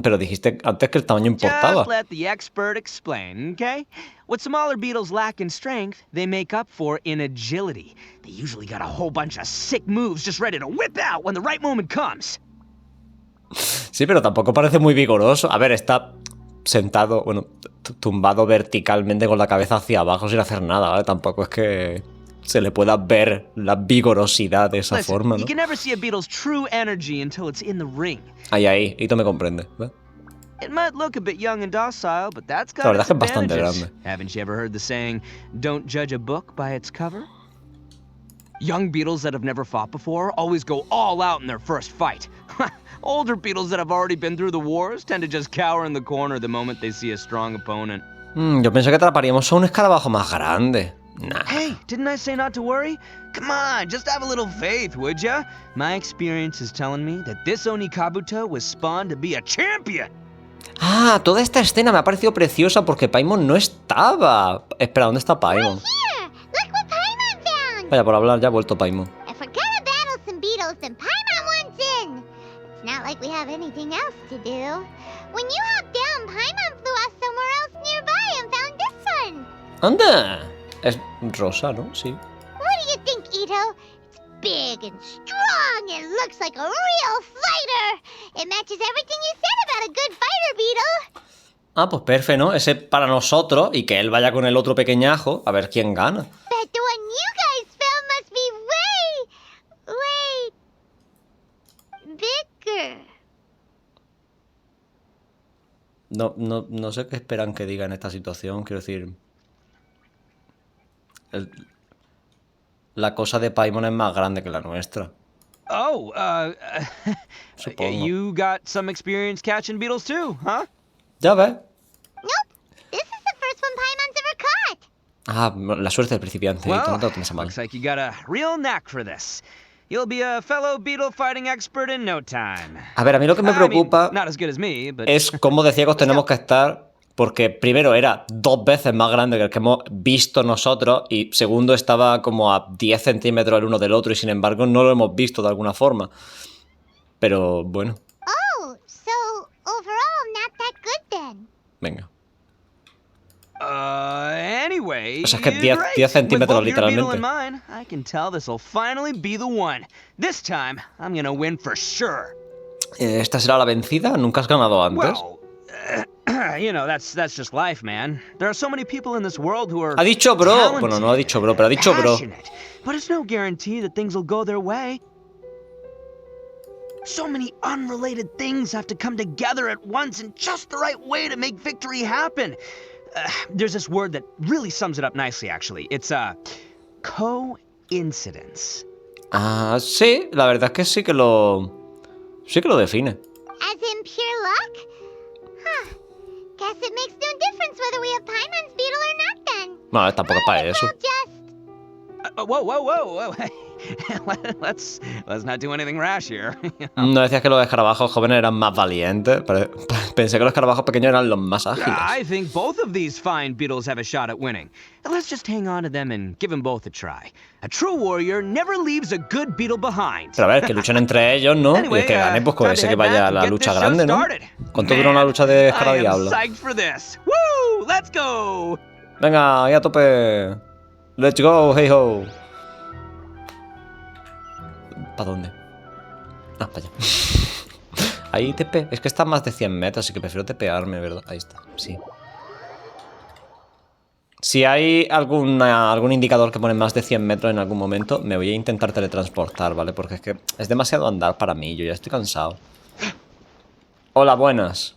Pero dijiste antes que el tamaño importaba. Just let the expert explain, okay? What smaller beetles lack in strength, they make up for in agility. They usually got a whole bunch of sick moves just ready to whip out when the right moment comes. Sí, pero tampoco parece muy vigoroso. A ver, está sentado, bueno, tumbado verticalmente con la cabeza hacia abajo sin hacer nada, ¿vale? Tampoco es que se le pueda ver la vigorosidad de esa Listen, forma, ¿no? you can never see a beetle's true energy until it's in the ring. Ahí, Itto me comprende, ¿ves? It might look a bit young and docile, but that's got La verdad its es que es bastante advantages. grande. Haven't you ever heard the saying, don't judge a book by its cover? Young beetles that have never fought before always go all out in their first fight. Older beetles that have already been through the wars tend to just cower in the corner the moment they see a strong opponent. Yo pensé que atraparíamos a un escarabajo más grande. Nah. Hey, didn't I say not to worry? Come on, just have a little faith, would ya? My experience is telling me that this Oni Kabuto was spawned to be a champion. Ah, toda esta escena me ha parecido preciosa porque Paimon no estaba. Espera, ¿dónde está Paimon? Here, look what Paimon found. Vaya, por hablar, ya ha vuelto Paimon. If we're gonna battle some beetles, then Paimon wants in. It's not like we have anything else to do. When you hopped down, Paimon flew off somewhere else nearby and found this one. ¡Anda! Es rosa, ¿no? Sí. What do you think, Itto? It's big and strong and looks like a real fighter. It matches everything you said about a good fighter beetle. Ah, pues perfecto, ¿no? Ese para nosotros y que él vaya con el otro pequeñajo a ver quién gana. But the one you guys found must be way bigger. No sé qué esperan que diga en esta situación, quiero decir... La cosa de Paimon es más grande que la nuestra. Oh, Supongo. you got some experience catching beetles too, huh? Ya ves. Nope, this is the first one Paimon's ever caught. Ah, la suerte del principiante. Well, No te lo tomes a mal. looks like you got a real knack for this. You'll be a fellow beetle fighting expert in no time. A ver, a mí lo que me preocupa not as good as me, but... es cómo de ciegos tenemos que estar, porque primero era 2 veces más grande que el que hemos visto nosotros y segundo estaba como a 10 centímetros el uno del otro y sin embargo no lo hemos visto de alguna forma. Pero bueno, Oh, so overall not that good then. venga. Anyway, O sea, es que great. 10 centímetros With both your beetle literalmente. and mine, I can tell this'll finally be the one. This time, I'm gonna win for sure. ¿Esta será la vencida? ¿Nunca has ganado antes? Well, you know, that's just life, man. There are so many people in this world who are Ha dicho bro. talented, Bueno, no ha dicho bro, pero ha dicho bro. passionate, but it's no guarantee that things will go their way. So many unrelated things have to come together at once in just the right way to make victory happen. There's this word that really sums it up nicely, actually. It's coincidence. Ah, sí, la verdad es que sí que lo define. As in pure luck? Huh. Guess it makes no difference whether we have Paimon's beetle or not then. No, tampoco es para eso. We'll just... Whoa. Let's not do anything rash here. No decías que los escarabajos jóvenes eran más valientes. Pero pensé que los escarabajos pequeños eran los más ágiles. I think both of these fine beetles have a shot at winning. Let's just hang on to them and give them both a try. A true warrior never leaves a good beetle behind. Pero a ver, que luchen entre ellos, ¿no? Y el que gane, pues con ese que vaya a la lucha grande, ¿no? ¿Cuánto dura una lucha de escaradiablo? Woo! Let's go! Venga, ahí a tope. Let's go, hey ho. ¿Para dónde? Ah, para allá. Ahí TP. Es que está a más de 100 metros, así que prefiero tepearme, ¿verdad? Ahí está, sí. Si hay algún indicador que pone más de 100 metros en algún momento, me voy a intentar teletransportar, ¿vale? Porque es que es demasiado andar para mí, yo ya estoy cansado. Hola, buenas.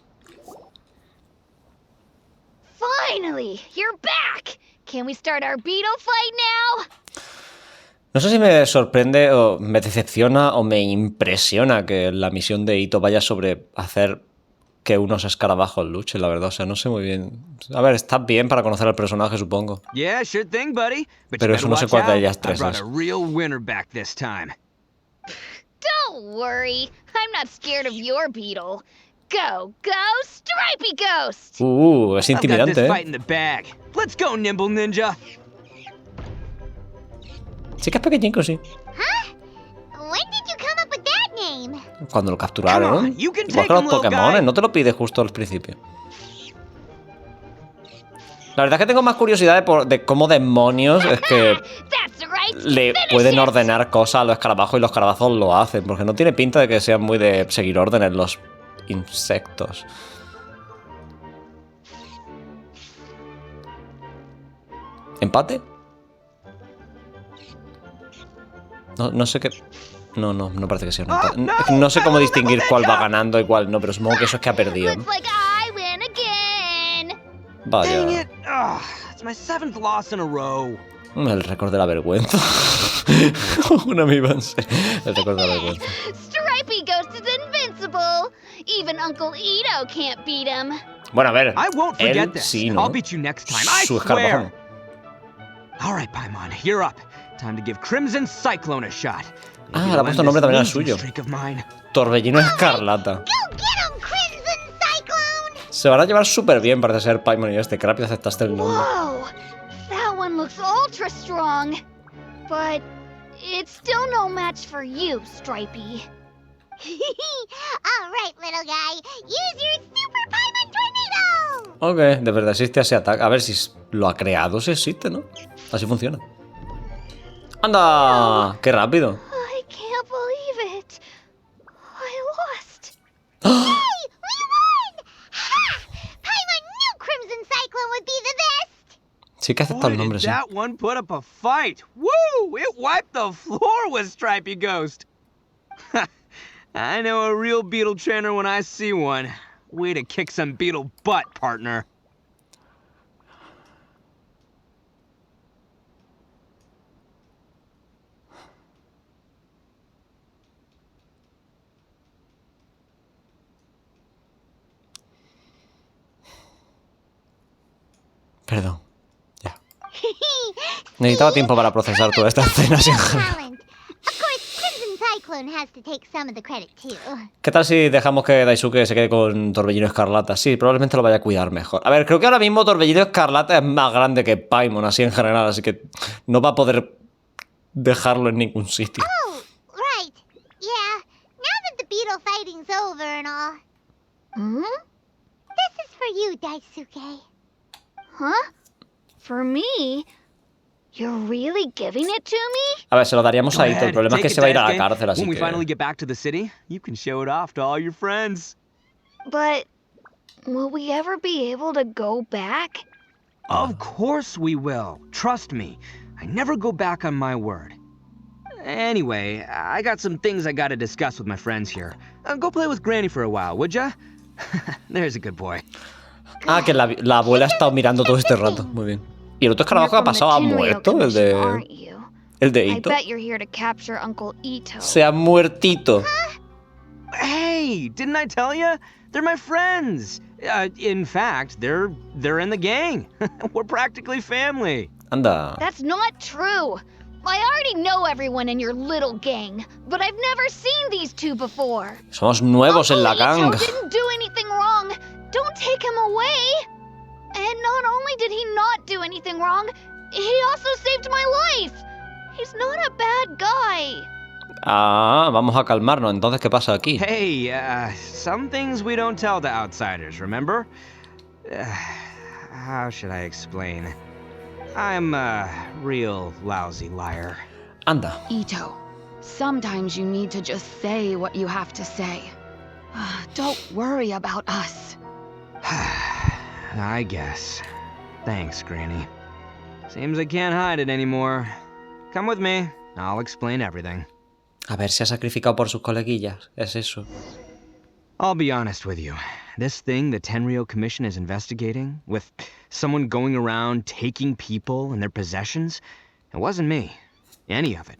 Finally, you're back. Can we start our beetle fight now? No sé si me sorprende o me decepciona o me impresiona que la misión de Itto vaya sobre hacer que unos escarabajos luchen, la verdad. O sea, no sé muy bien. A ver, está bien para conocer al personaje, supongo. Yeah, sure thing, buddy. But Pero eso no sé cuál de ellas tres I brought es. a real winner back this time. Don't worry, I'm not scared of your beetle. Go, Stripey Ghost! Es I've got intimidante, this ¿eh? fight in the bag. Let's go, Nimble Ninja. Sí que es pequeñico, sí. Huh? When did you come up with that name? Cuando lo capturaron. Come on, you can Igual take que los 'em, little Pokémon, guy. no te lo pide justo al principio. La verdad es que tengo más curiosidad de cómo demonios es que That's right. le Finish pueden it. ordenar cosas a los escarabajos y los escarabajos lo hacen. Porque no tiene pinta de que sean muy de seguir órdenes los insectos. ¿Empate? No sé qué... No parece que sea un empate. No sé cómo distinguir cuál va ganando y cuál no, pero supongo que eso es que ha perdido, ¿no? Looks like I win again. Dang Vaya. it! It's my 7th loss in a row. El récord de la vergüenza. Una mi avance. El récord de la vergüenza. Stripey Ghost is invincible. Even Uncle Itto can't beat him. Bueno, a ver. I won't Él forget this. sí, I'll ¿no? beat you next time. I Su escarabajo swear. no. All right, Paimon, you're up. Time to give Crimson Cyclone a shot. Ah, le ha puesto nombre también al suyo. Torbellino Escarlata. Go get 'em, Crimson Cyclone! Se van a llevar súper bien, parece ser Paimon y este. Qué rápido aceptaste el nombre. Whoa! That one looks ultra strong. But it's still no match for you, Stripey. All right, little guy. Use your Super Paimon Tornado! Ok, de verdad existe ese ataque. A ver si lo ha creado, si existe, ¿no? Así funciona. ¡Anda! ¡Qué rápido! I can't believe it. I lost. Hey, we won! Ha! Paimon knew Crimson Cyclone would be the best! Sí que acepta el nombre, sí. That one put up a fight. Woo! It wiped the floor with Stripey Ghost. I know a real beetle trainer when I see one. Way to kick some beetle butt, partner. Perdón. Ya. Necesitaba tiempo para procesar toda esta escena. Of course, Crimson Cyclone has to take some of the credit too. ¿Qué tal si dejamos que Daisuke se quede con Torbellino Escarlata? Sí, probablemente lo vaya a cuidar mejor. A ver, creo que ahora mismo Torbellino Escarlata es más grande que Paimon, así en general, así que no va a poder dejarlo en ningún sitio. Oh, right. Yeah, now that the beetle fighting's over and all. Hmm? This is for you, Daisuke. Huh? For me? You're really giving it to me? A ver, se lo daríamos a Itto. El problema es que se va a ir a la cárcel, así When we que... finally get back to the city, you can show it off to all your friends. But will we ever be able to go back? Of course we will. Trust me. I never go back on my word. Anyway, I got some things I gotta discuss with my friends here. Go play with Granny for a while, would ya? There's a good boy. Ah, que la abuela ha estado mirando todo este rato. Muy bien. ¿Y el otro escarabajo que ha pasado? ¿Ha muerto? El de Itto. Se ha muertito. Hey, didn't I tell you? They're my friends. In fact, they're in the gang. We're practically family. Anda. That's not true. I already know everyone in your little gang, but I've never seen these two before. Somos nuevos en la gang. Itto didn't do anything wrong. Don't take him away. And not only did he not do anything wrong, he also saved my life. He's not a bad guy. Ah, vamos a calmarnos. Entonces, ¿qué pasa aquí? Hey, some things we don't tell to outsiders, remember? How should I explain? I'm a real lousy liar. Anda. Itto, sometimes you need to just say what you have to say. Don't worry about us. I guess. Thanks, Granny. Seems I can't hide it anymore. Come with me. I'll explain everything. A ver, se ha sacrificado por sus coleguillas. Es eso. I'll be honest with you. This thing the Tenryou Commission is investigating, with someone going around taking people and their possessions, it wasn't me. Any of it.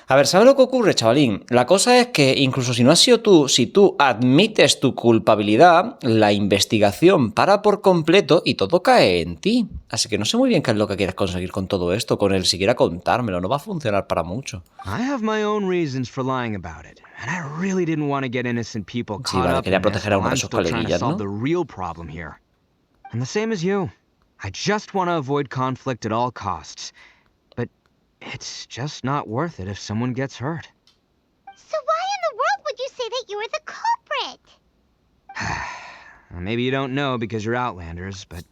A ver, ¿sabes lo que ocurre, chavalín? La cosa es que incluso si no has sido tú, si tú admites tu culpabilidad, la investigación para por completo y todo cae en ti. Así que no sé muy bien qué es lo que quieres conseguir con todo esto, con el siquiera contármelo. No va a funcionar para mucho. I have my own reasons for lying about it, and I really didn't want to get innocent people caught up in this while I'm still trying to solve the real problem here. And the same as you. I just want to avoid conflict at all costs. It's just not worth it if someone gets hurt. So why in the world would you say that you were the culprit? Maybe you don't know because you're Outlanders, but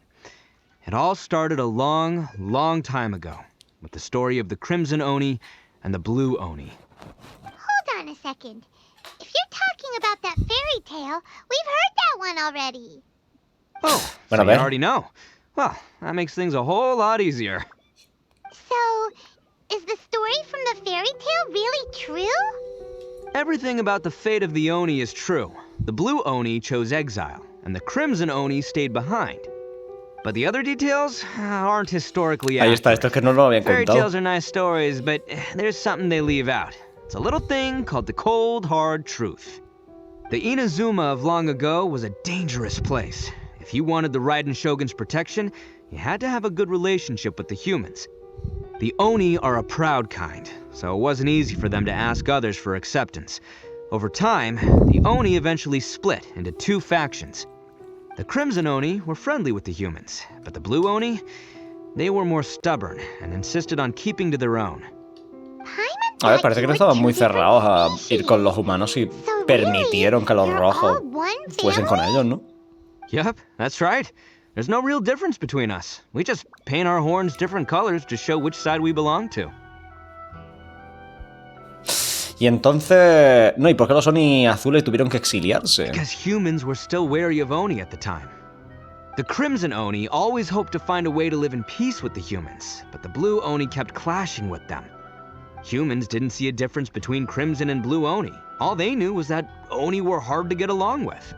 it all started a long, long time ago with the story of the Crimson Oni and the Blue Oni. Hold on a second. If you're talking about that fairy tale, we've heard that one already. Oh, so you already know. Well, that makes things a whole lot easier. So, is the story from the fairy tale really true? Everything about the fate of the Oni is true. The Blue Oni chose exile, and the Crimson Oni stayed behind. But the other details aren't historically accurate. Ahí está, esto es que no lo habían Fairy contado. tales are nice stories, but there's something they leave out. It's a little thing called the cold, hard truth. The Inazuma of long ago was a dangerous place. If you wanted the Raiden Shogun's protection, you had to have a good relationship with the humans. The Oni are a proud kind, so it wasn't easy for them to ask others for acceptance. Over time, the Oni eventually split into two factions. The Crimson Oni were friendly with the humans, but the Blue Oni, they were more stubborn and insisted on keeping to their own. A ver, parece que no estaban muy cerrados a ir con los humanos y permitieron que los rojos fuesen con ellos, ¿no? Yep, that's right. There's no real difference between us. We just paint our horns different colors to show which side we belong to. Y entonces... No, ¿y por qué los Oni azules tuvieron que exiliarse? Because humans were still wary of Oni at the time. The Crimson Oni always hoped to find a way to live in peace with the humans, but the Blue Oni kept clashing with them. Humans didn't see a difference between Crimson and Blue Oni. All they knew was that Oni were hard to get along with.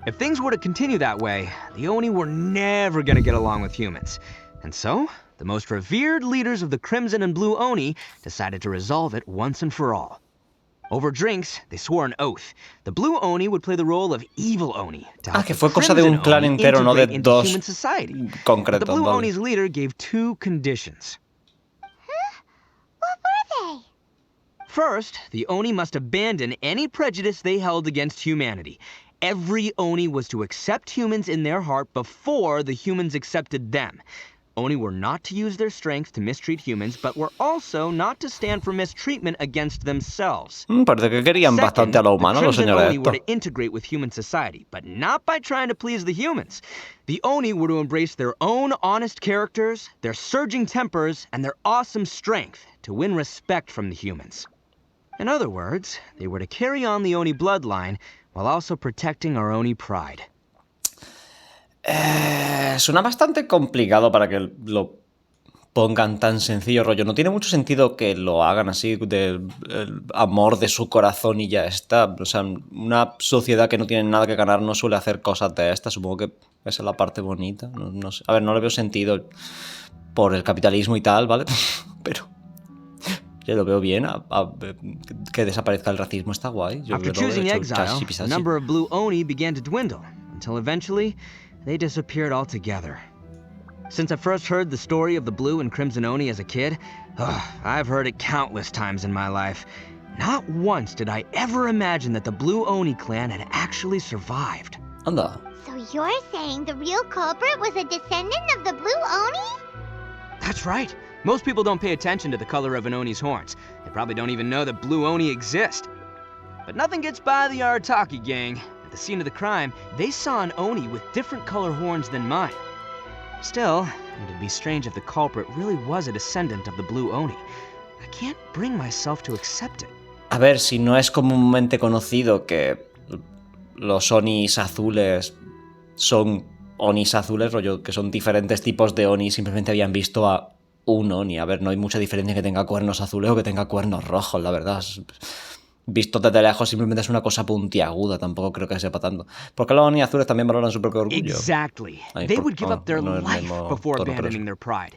If things were to continue that way, the Oni were never going to get along with humans. And so, the most revered leaders of the Crimson and Blue Oni decided to resolve it once and for all. Over drinks, they swore an oath. The Blue Oni would play the role of evil Oni. Que fue cosa de un clan entero, no de dos concretos. The Blue Oni's leader gave two conditions. What were they? First, the Oni must abandon any prejudice they held against humanity. Every Oni was to accept humans in their heart before the humans accepted them. Oni were not to use their strength to mistreat humans, but were also not to stand for mistreatment against themselves. Parece que querían bastante a los humanos, los señores Oni were to integrate with human society, but not by trying to please the humans. The Oni were to embrace their own honest characters, their surging tempers, and their awesome strength to win respect from the humans. In other words, they were to carry on the Oni bloodline while also protecting our Oni pride. Suena bastante complicado para que lo pongan tan sencillo, rollo. No tiene mucho sentido que lo hagan así, del amor de su corazón y ya está. O sea, una sociedad que no tiene nada que ganar no suele hacer cosas de estas. Supongo que esa es la parte bonita. No sé. A ver, no le veo sentido por el capitalismo y tal, ¿vale? Pero yo lo veo bien. Que desaparezca el racismo está guay. Yo After choosing exile, the number of Blue Oni began to dwindle, until eventually they disappeared altogether. Since I first heard the story of the Blue and Crimson Oni as a kid, I've heard it countless times in my life. Not once did I ever imagine that the Blue Oni clan had actually survived. Anda. So you're saying the real culprit was a descendant of the Blue Oni? That's right. Most people don't pay attention to the color of an Oni's horns. They probably don't even know that Blue Oni exist. But nothing gets by the Arataki gang. At the scene of the crime, they saw an Oni with different color horns than mine. Still, it'd be strange if the culprit really was a descendant of the Blue Oni. I can't bring myself to accept it. A ver, si no es comúnmente conocido que los Onis azules son Onis azules, rollo, que son diferentes tipos de Oni, simplemente habían visto a un Oni. A ver, no hay mucha diferencia que tenga cuernos azules o que tenga cuernos rojos, la verdad. Visto desde lejos simplemente es una cosa puntiaguda, tampoco creo que sepa tanto. Porque los Oni azules también valoran su propio orgullo. Exactly. They would give up their life before abandoning their pride.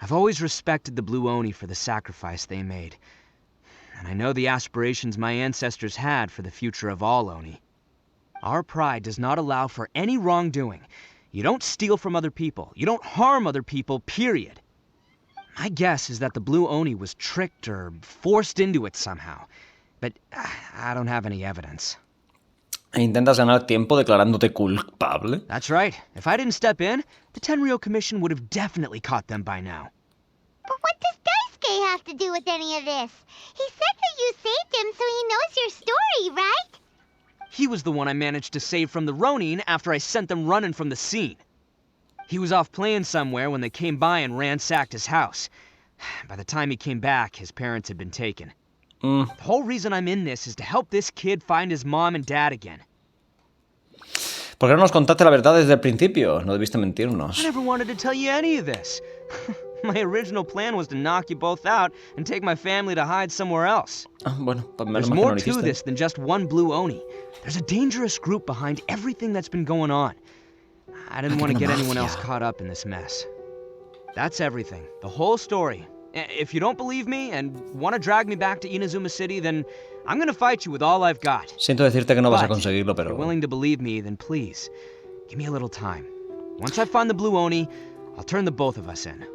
I've always respected the Blue Oni for the sacrifice they made. And I know the aspirations my ancestors had for the future of all Oni. Our pride does not allow for any wrongdoing. You don't steal from other people. You don't harm other people, period. My guess is that the Blue Oni was tricked or forced into it somehow. But I don't have any evidence. ¿Intentas ganar tiempo declarándote culpable? That's right. If I didn't step in, the Tenryou Commission would have definitely caught them by now. But what does Daisuke have to do with any of this? He said that you saved him so he knows your story, right? He was the one I managed to save from the Ronin after I sent them running from the scene. He was off playing somewhere when they came by and ransacked his house. By the time he came back, his parents had been taken. The whole reason I'm in this is to help this kid find his mom and dad again. ¿Por qué no nos contaste la verdad desde el principio? No debiste mentirnos. I never wanted to tell you any of this. My original plan was to knock you both out and take my family to hide somewhere else. Bueno, pues menos There's mal que no more lo to hiciste. this than just one Blue Oni. There's a dangerous group behind everything that's been going on. I didn't want to get anyone else caught up in this mess. That's everything. The whole story. If you don't believe me and want to drag me back to Inazuma City, then I'm going to fight you with all I've got. Siento decirte que no vas a But conseguirlo, if you're pero... willing to believe me, then please, give me a little time. Once I find the Blue Oni, I'll turn the both of us in.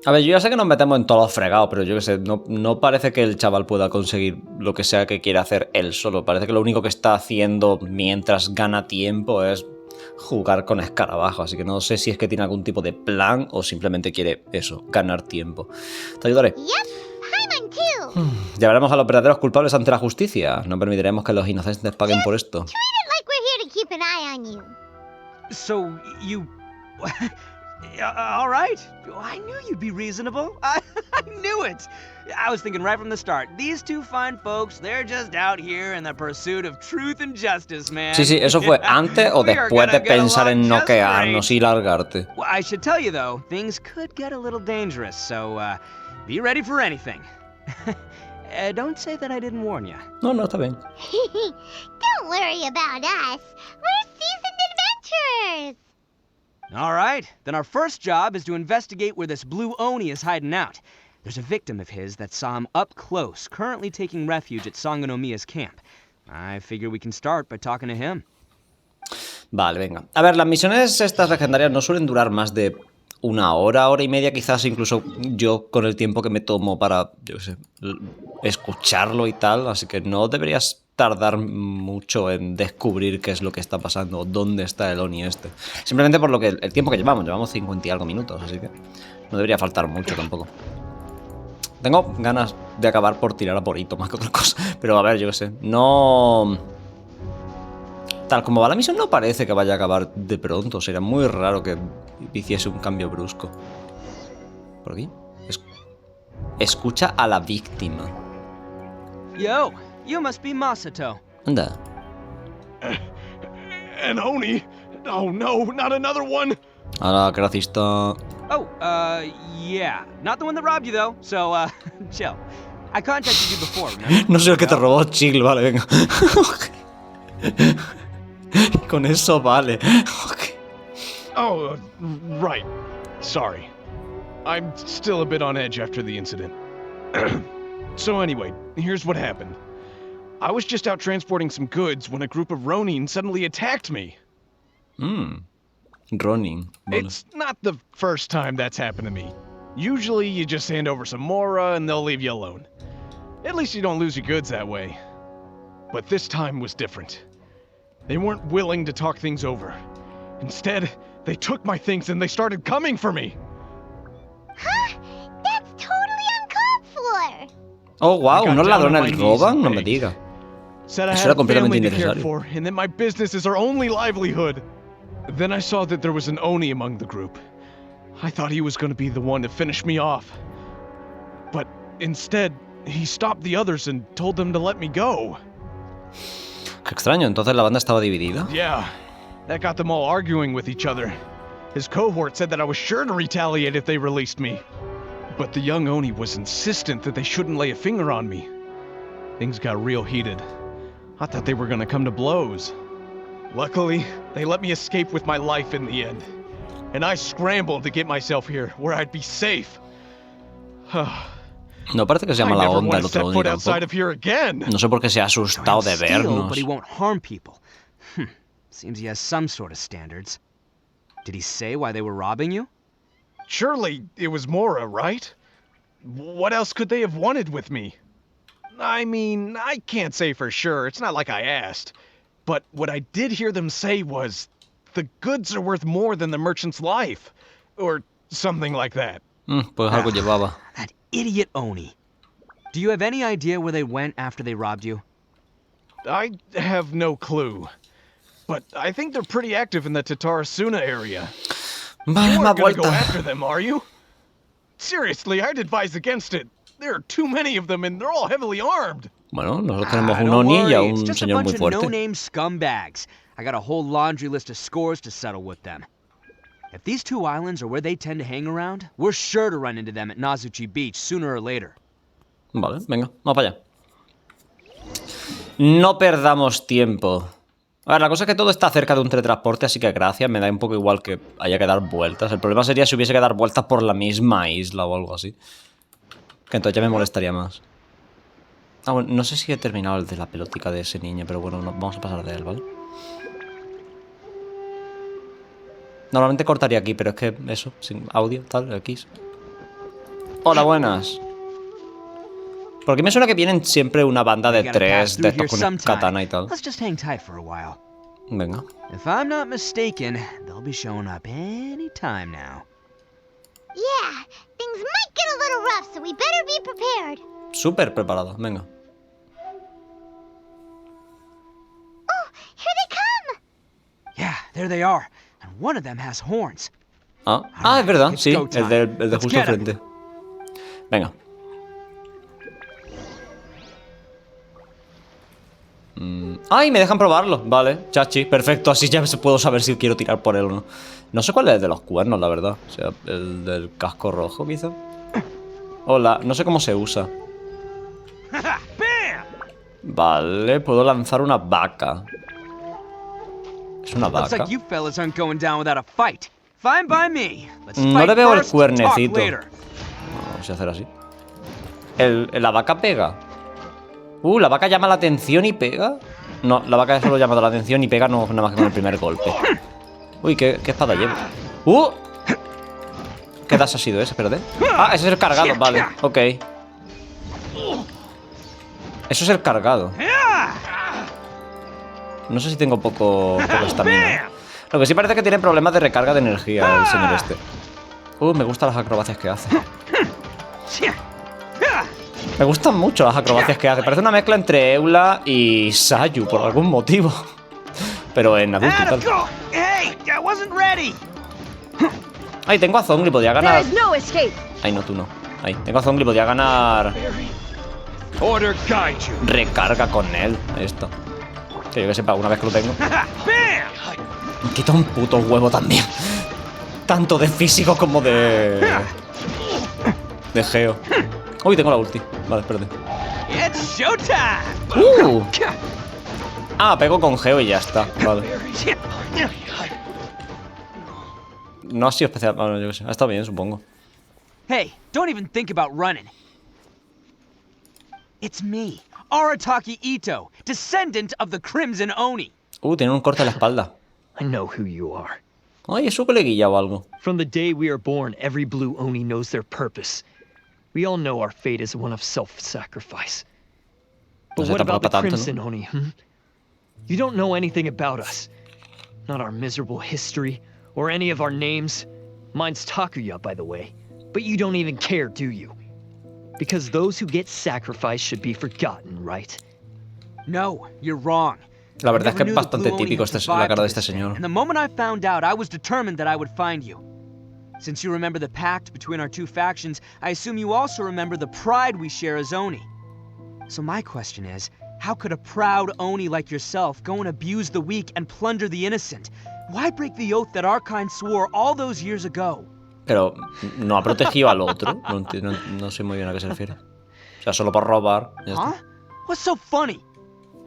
A ver, yo ya sé que nos metemos en todos los fregados, pero yo qué sé, no parece que el chaval pueda conseguir lo que sea que quiera hacer él solo. Parece que lo único que está haciendo mientras gana tiempo es jugar con escarabajo. Así que no sé si es que tiene algún tipo de plan o simplemente quiere eso, ganar tiempo. Te ayudaré. Llevaremos a los verdaderos culpables ante la justicia. No permitiremos que los inocentes paguen por esto. So, you... all right. I knew you'd be reasonable. I knew it. I was thinking right from the start. These two fine folks, they're just out here in the pursuit of truth and justice, man. Sí, eso fue antes o después de pensar en noquearnos y largarte. Well, I should tell you, though, things could get a little dangerous, so be ready for anything. Don't say that I didn't warn you. No, está bien. Don't worry about us. We're seasoned adventurers. All right, then our first job is to investigate where this blue Oni is hiding out. There's a victim of his that saw him up close, currently taking refuge at Sangonomiya's camp. I figure we can start by talking to him. Vale, venga. A ver, las misiones estas legendarias no suelen durar más de una hora, hora y media, quizás incluso yo con el tiempo que me tomo para, yo qué sé, escucharlo y tal, así que no deberías tardar mucho en descubrir qué es lo que está pasando o dónde está el Oni este. Simplemente por lo que el tiempo que llevamos 50 y algo minutos, así que no debería faltar mucho tampoco. Tengo ganas de acabar por tirar a por Itto más que otra cosa, pero a ver, yo qué sé, no... Tal como va la misión no parece que vaya a acabar de pronto, sería muy raro que hiciese un cambio brusco. ¿Por aquí? Escucha a la víctima. Yo, you must be Masato. Anda. An Oni? Oh no, not another one! Ahora, qué racista. Oh, yeah. Not the one that robbed you, though, so, chill. I contacted you before, remember? No sé el que te robó, chill, vale, venga. Con eso vale. Okay. Oh, right. Sorry. I'm still a bit on edge after the incident. So anyway, here's what happened. I was just out transporting some goods when a group of Ronin suddenly attacked me. Ronin. Bueno. It's not the first time that's happened to me. Usually you just hand over some Mora and they'll leave you alone. At least you don't lose your goods that way. But this time was different. They weren't willing to talk things over. Instead, they took my things and they started coming for me. Huh? That's totally uncalled for. Oh, wow, ¿unos ladrones roban? No me diga. Said I Eso had era a completamente family to care innecesario. for, and that my business is our only livelihood. Then I saw that there was an Oni among the group. I thought he was going to be the one to finish me off. But instead, he stopped the others and told them to let me go. Qué extraño, entonces la banda estaba dividida. Yeah, that got them all arguing with each other. His cohort said that I was sure to retaliate if they released me. But the young Oni was insistent that they shouldn't lay a finger on me. Things got real heated. I thought they were gonna come to blows. Luckily, they let me escape with my life in the end. And I scrambled to get myself here, where I'd be safe. No parece que sea I mala never onda want el to otro step Oni foot outside tampoco. of here again. No sé por qué se ha asustado de Steal, vernos. but he won't harm people. Seems he has some sort of standards. Did he say why they were robbing you? Surely it was Mora, right? What else could they have wanted with me? I mean, I can't say for sure. It's not like I asked. But what I did hear them say was, the goods are worth more than the merchant's life. Or something like that. Pues algo llevaba. That idiot Oni. Do you have any idea where they went after they robbed you? I have no clue. But I think they're pretty active in the Tatarasuna area. Vale, You más aren't gonna go vuelta. after them, are you? Seriously, I'd advise against it. There are too many of them and they're all heavily armed. Bueno, nosotros tenemos un Don't Oni y a worry, un it's just a señor bunch muy of fuerte. no-name scumbags. I got a whole laundry list of scores to settle with them. If these two islands are where they tend to hang around, we're sure to run into them at Nazuchi Beach sooner or later. Vale, venga, vamos para allá. No perdamos tiempo. A ver, la cosa es que todo está cerca de un teletransporte, así que gracias, me da un poco igual que haya que dar vueltas. El problema sería si hubiese que dar vueltas por la misma isla o algo así. Que entonces ya me molestaría más. Ah, bueno, no sé si he terminado el de la pelotica de ese niño, pero bueno, vamos a pasar de él, ¿vale? Normalmente cortaría aquí, pero es que eso, sin audio, tal, aquí. Hola, buenas. Porque me suena que vienen siempre una banda de 3 de estos con un katana y tal. Let's just hang tight for a while. Venga. If I'm not mistaken, they'll be showing up any time now. Yeah, things might get a little rough, so we better be prepared. Súper preparado, venga. Oh, here they come! Yeah, there they are. And one of them has horns. Ah, es verdad, sí, el de justo al frente. Venga. ¡Ay! Me dejan probarlo. Vale, chachi, perfecto. Así ya puedo saber si quiero tirar por él o no. No sé cuál es el de los cuernos, la verdad. O sea, el del casco rojo, quizá. Hola, no sé cómo se usa. Vale, puedo lanzar una vaca. ¿Es una vaca? No le veo el cuernecito. Vamos a hacer así. ¿La vaca pega? La vaca llama la atención y pega. No, la vaca solo llama la atención y pega no nada más que con el primer golpe. Uy, ¿qué espada lleva? ¿Qué dash ha sido ese? Espérate. Ah, ese es el cargado, vale, ok. Eso es el cargado. No sé si tengo poco estamina. Lo que sí parece que tiene problemas de recarga de energía el señor este. Me gustan las acrobacias que hace. Me gustan mucho las acrobacias que hace. Parece una mezcla entre Eula y Sayu por algún motivo. Pero en adulto y tal. Ay, tengo a Zongli, podía ganar. Ay, no, tú no. Ahí, tengo a Zongli, podía ganar. Recarga con él. Ahí está. Que yo que sepa, una vez que lo tengo. Me quita un puto huevo también. Tanto de físico como de geo. Uy, tengo la ulti. Vale, espérate. Pego con geo y ya está. Vale. No ha sido especial. Bueno, yo qué sé. Ha estado bien, supongo. Hey, don't even think about running. It's me, Arataki Itto, descendant of the Crimson Oni. Tiene un corte en la espalda. I know who you are. Ay, es su coleguilla o algo. From the day we are born, every blue Oni knows their purpose. We all know our fate is one of self-sacrifice. But what about the Crimson Oni, You don't know anything about us. Not our miserable history, or any of our names. Mine's Takuya, by the way. But you don't even care, do you? Because those who get sacrificed should be forgotten, right? No, you're wrong. La verdad es que es bastante típico la cara de este señor. And the moment I found out, I was determined that I would find you. Since you remember the pact between our two factions, I assume you also remember the pride we share as Oni. So my question is, how could a proud Oni like yourself go and abuse the weak and plunder the innocent? Why break the oath that our kind swore all those years ago? Pero no ha protegido al otro. No sé muy bien a qué se refiere. O sea, solo por robar. Ya está. What's so funny?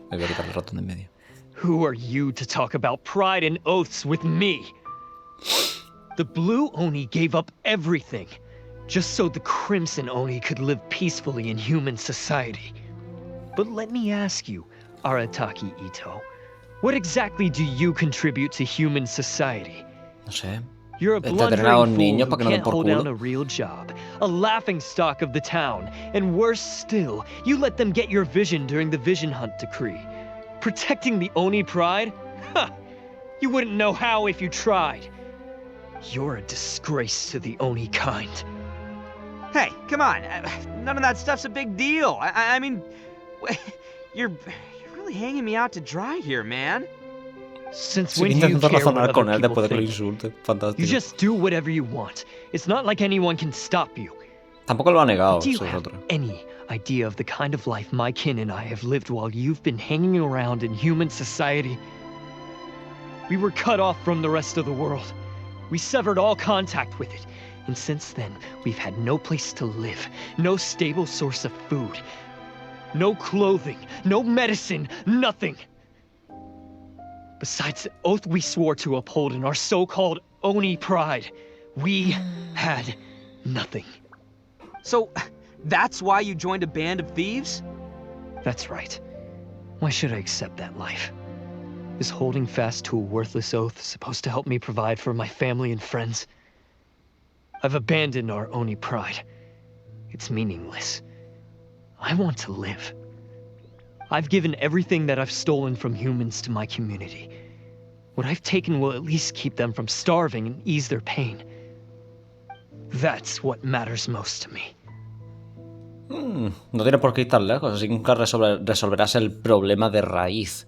Me voy a quitar el ratón de en medio. Who are you to talk about pride and oaths with me? The Blue Oni gave up everything, just so the Crimson Oni could live peacefully in human society. But let me ask you, Arataki Itto, what exactly do you contribute to human society? No sé. You're a blundering fool who can't hold down a real job, a laughingstock of the town, and worse still, you let them get your vision during the Vision Hunt decree. Protecting the Oni pride? Ha! You wouldn't know how if you tried. You're a disgrace to the Oni kind. Hey, come on. None of that stuff's a big deal. I mean, you're really hanging me out to dry here, man. Since when do you care what other people think? You just do whatever you want. It's not like anyone can stop you. Tampoco lo ha negado. Do you have any idea of the kind of life my kin and I have lived while you've been hanging around in human society? We were cut off from the rest of the world. We severed all contact with it. And since then, we've had no place to live, no stable source of food, no clothing, no medicine, nothing. Besides the oath we swore to uphold in our so-called Oni pride, we had nothing. So, that's why you joined a band of thieves? That's right. Why should I accept that life? Is holding fast to a worthless oath supposed to help me provide for my family and friends? I've abandoned our Oni pride. It's meaningless. I want to live. I've given everything that I've stolen from humans to my community. What I've taken will at least keep them from starving and ease their pain. That's what matters most to me. No tiene por qué ir tan lejos, así que nunca resolverás el problema de raíz.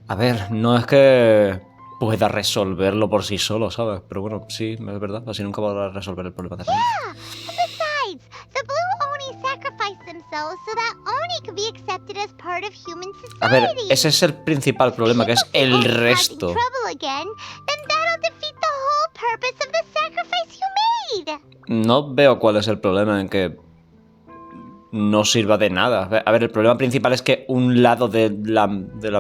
A ver, no es que pueda resolverlo por sí solo, ¿sabes? Pero bueno, sí, es verdad, así nunca podrás resolver el problema de raíz. Besides, the Blue Oni sacrificed themselves so that Oni could be accepted as part of human society. A ver, ese es el principal problema, que es el resto. No veo cuál es el problema en que no sirva de nada. A ver, el problema principal es que un lado de la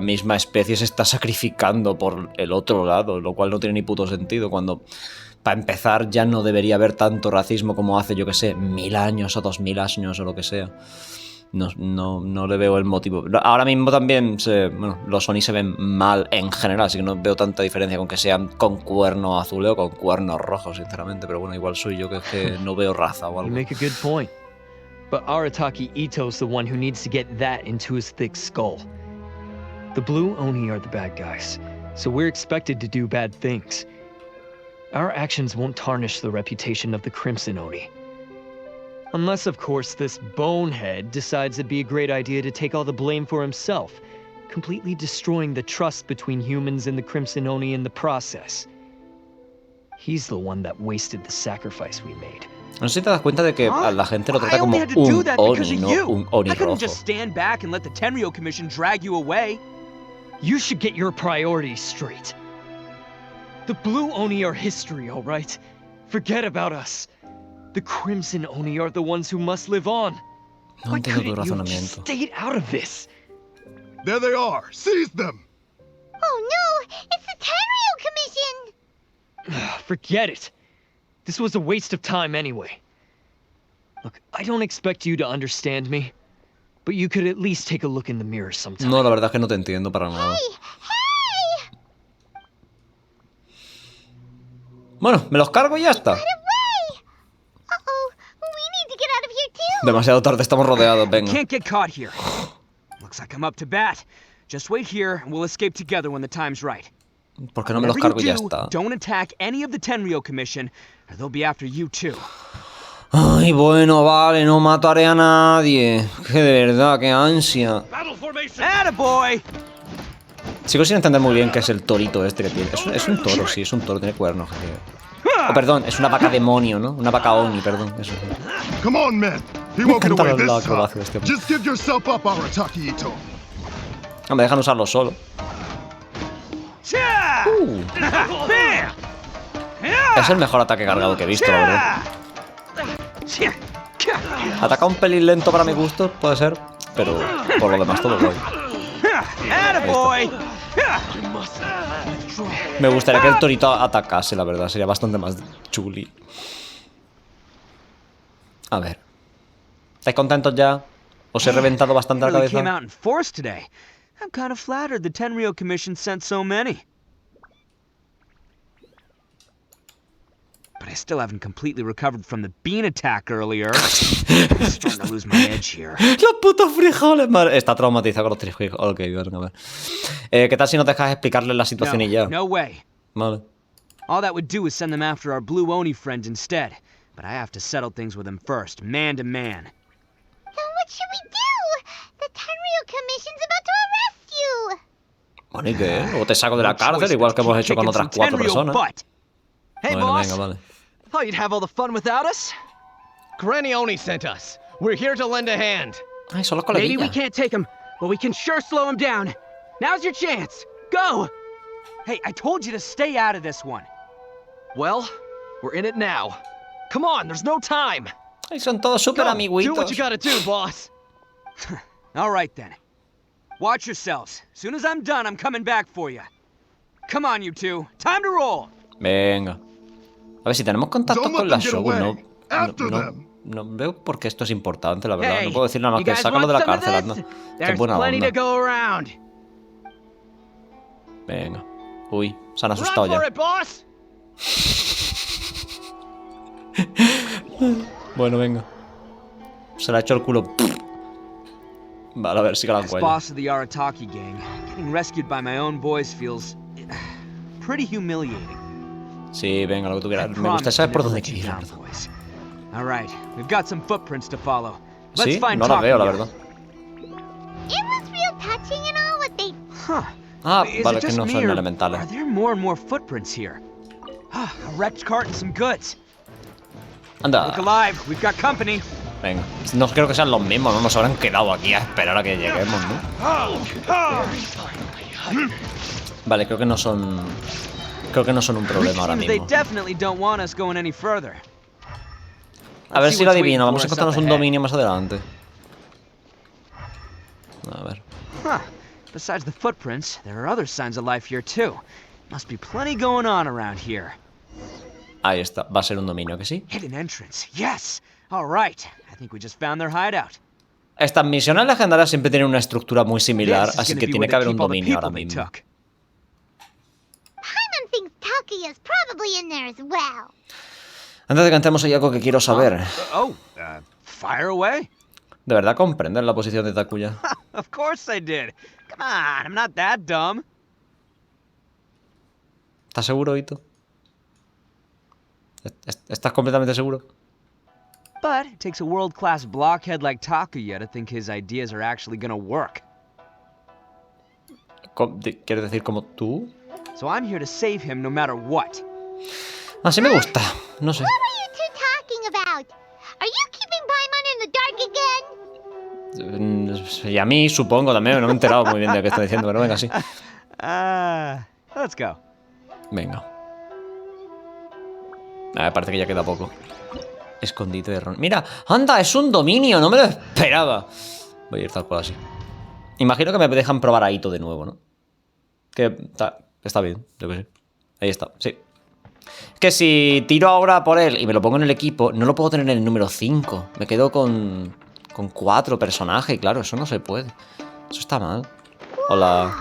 misma especie se está sacrificando por el otro lado, lo cual no tiene ni puto sentido, cuando, para empezar, ya no debería haber tanto racismo como hace, yo que sé, 1000 años o 2000 años o lo que sea. No le veo el motivo. Ahora mismo también los Oni se ven mal en general, así que no veo tanta diferencia con que sean con cuerno azul o con cuernos rojos, sinceramente. Pero bueno, igual soy yo que no veo raza o algo. You make a good point. But Arataki Itto's the one who needs to get that into his thick skull. The Blue Oni are the bad guys, so we're expected to do bad things. Our actions won't tarnish the reputation of the Crimson Oni. Unless, of course, this bonehead decides it'd be a great idea to take all the blame for himself, completely destroying the trust between humans and the Crimson Oni in the process. He's the one that wasted the sacrifice we made. No sé si te das cuenta de que a la gente lo trata como un Oni, no un Oni rojo. I couldn't just stand back and let the Tenryo Commission drag you away. You should get your priorities straight. The Blue Oni are history, all right? Forget about us. The Crimson Oni are the ones who must live on. No entiendo tu razonamiento. Stay out of this. There they are. Seize them. Oh no, it's the Tenryo Commission. Forget it. This was a waste of time anyway. Look, I don't expect you to understand me, but you could at least take a look in the mirror sometime. No, la verdad es que no te entiendo para nada. Hey! Bueno, me los cargo y ya está. Demasiado tarde, estamos rodeados, venga. Can't get caught here. Looks like I'm up to bat. Just wait here and we'll escape together when the time's right. ¿Por qué no me los cargo y ya está? Don't attack any of the Tenryo Commission, or they'll be after you too. Ay, bueno, vale, no mataré a nadie. Que de verdad, qué ansia. ¡Attaboy! Sigo sin entender muy bien qué es el torito este que tiene. Es un toro, sí, es un toro, tiene cuernos. Oh, perdón, es una vaca demonio, ¿no? Una vaca Oni, perdón. Eso. Come on, men. He won't get away this time. Just give yourself up, Arataki Itto. No me dejan usarlo solo. Es el mejor ataque cargado que he visto, la verdad. Ataca un pelín lento para mi gusto, puede ser, pero por lo demás todo guay. Me gustaría que el torito atacase, la verdad, sería bastante más chuli. A ver. ¿Estáis contentos ya? ¿Os he reventado bastante la cabeza? I'm kind of flattered the Tenryo Commission sent so many. But I still haven't completely recovered from the bean attack earlier. I'm starting to lose my edge here. Los putos frijoles, madre. Está traumatizado con los frijoles. Ok, bueno, a ver. ¿Qué tal si nos dejas explicarles la situación y ya? No way. Vale. All that would do is send them after our Blue Oni friend instead. But I have to settle things with them first, man to man. Then what should we do? The Tenryo Commission's about to arrest you. Bueno, ¿y qué? O te saco de la cárcel, igual que hemos hecho con otras 4 personas. Hey, bueno, boss. venga, vale. Thought you'd have all the fun without us? Granny Oni sent us. We're here to lend a hand. Ay, son los Maybe we coleguillas. can't take him, but we can sure slow him down. Now's your chance. Go! Hey, I told you to stay out of this one. Well, we're in it now. Come on, there's no time. Ay, son todos súper amiguitos. Do what you gotta do, boss. All right, then. Watch yourselves. As soon as I'm done, I'm coming back for you. Come on, you two. Time to roll. Venga. A ver, si tenemos contacto con la Shogun, no veo por qué esto es importante, la verdad. No puedo decir nada más que sácalo de la cárcel, anda. Qué buena onda. Venga. Uy, se han asustado ya. Bueno, venga. Se le ha hecho el culo. Vale, a ver si que la encuentro. Boss of the Arataki gang, getting rescued by my own boys feels pretty humiliating. Sí, venga, lo que tú quieras. Me gusta saber por dónde quiero ir, la verdad. All right, we've got some footprints to follow. Sí, no la veo, la verdad. It was real touching and all what they... Ah, vale, que no son elementales. Are there more and more footprints here? A wrecked cart and some goods. Anda. Look alive, we've got company. Venga, no creo que sean los mismos, ¿no? Nos habrán quedado aquí a esperar a que lleguemos, ¿no? Vale, creo que no son... Creo que no son un problema ahora mismo. A ver si lo adivino, vamos a encontrarnos un dominio más adelante. A ver. Besides the footprints, there are other signs of life here too. Must be plenty going on around here. Ahí está, va a ser un dominio, ¿que sí? Hidden entrance, yes. All right, I think we just found their hideout. Estas misiones legendarias siempre tienen una estructura muy similar, así que tiene que haber un dominio ahora mismo. Paimon thinks Takuya's probably in there as well. Antes de que entremos hay algo que quiero saber. Fire away. ¿De verdad comprendes la posición de Takuya? Of course I did. Come on, I'm not that dumb. ¿Estás seguro, Itto? ¿Estás completamente seguro? But it takes a world-class blockhead like Takuya to think his ideas are actually gonna work. ¿Quieres decir como tú? So I'm here to save him no matter what. Así me gusta. No sé. What were you two talking about? Are you keeping Paimon in the dark again? Y a mí, supongo, también. No me he enterado muy bien de lo que estoy diciendo, pero venga, sí. Let's go. Venga. Parece que ya queda poco. Escondite de Ron. Mira, anda, es un dominio, no me lo esperaba. Voy a ir tal cual así. Imagino que me dejan probar a Itto de nuevo, ¿no? Que está bien, yo que sé. Ahí está, sí. Que si tiro ahora por él y me lo pongo en el equipo, no lo puedo tener en el número 5. Me quedo con 4 personajes, y claro, eso no se puede. Eso está mal. Hola.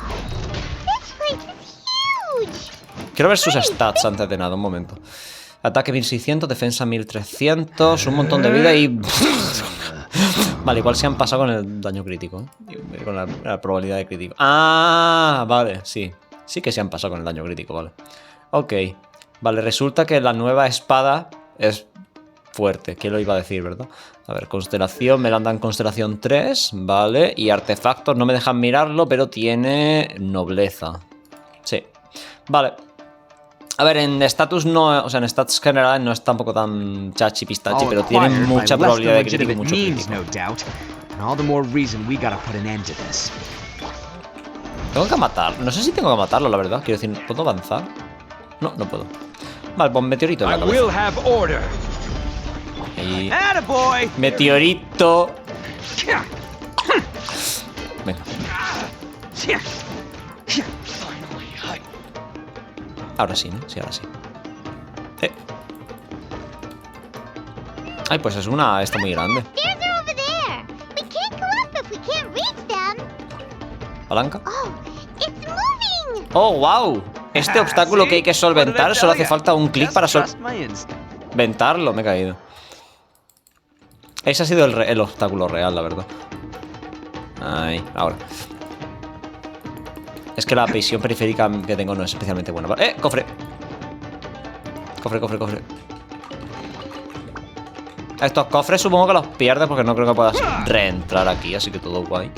Quiero ver sus stats antes de nada, un momento. Ataque 1600, defensa 1300, un montón de vida y... Vale, igual se han pasado con el daño crítico, ¿eh? Con la probabilidad de crítico. Ah, vale, sí. Sí que se han pasado con el daño crítico, vale. Ok. Vale, resulta que la nueva espada es fuerte. ¿Quién lo iba a decir, verdad? A ver, constelación, me la dan constelación 3, vale. Y artefactos, no me dejan mirarlo, pero tiene nobleza. Sí. Vale. A ver, en status no, o sea, en stats generales no es tampoco tan chachi pistachi, pero tiene mucha probabilidad de crítico y mucho crítico. Tengo que matarlo. No sé si tengo que matarlo, la verdad. Quiero decir, ¿puedo avanzar? No, no puedo. Vale, pues meteorito en la cabeza. Ahí. Meteorito. Venga. Ahora sí, ¿no? Sí, ahora sí. Ay, pues es una... Está muy grande. ¿Palanca? ¡Oh, wow! Este obstáculo que hay que solventar solo hace falta un clic para solventarlo. Me he caído. Ese ha sido el obstáculo real, la verdad. Ahí, ahora. Es que la visión periférica que tengo no es especialmente buena. ¡Cofre! Cofre. Estos cofres supongo que los pierdes porque no creo que puedas reentrar aquí, así que todo guay.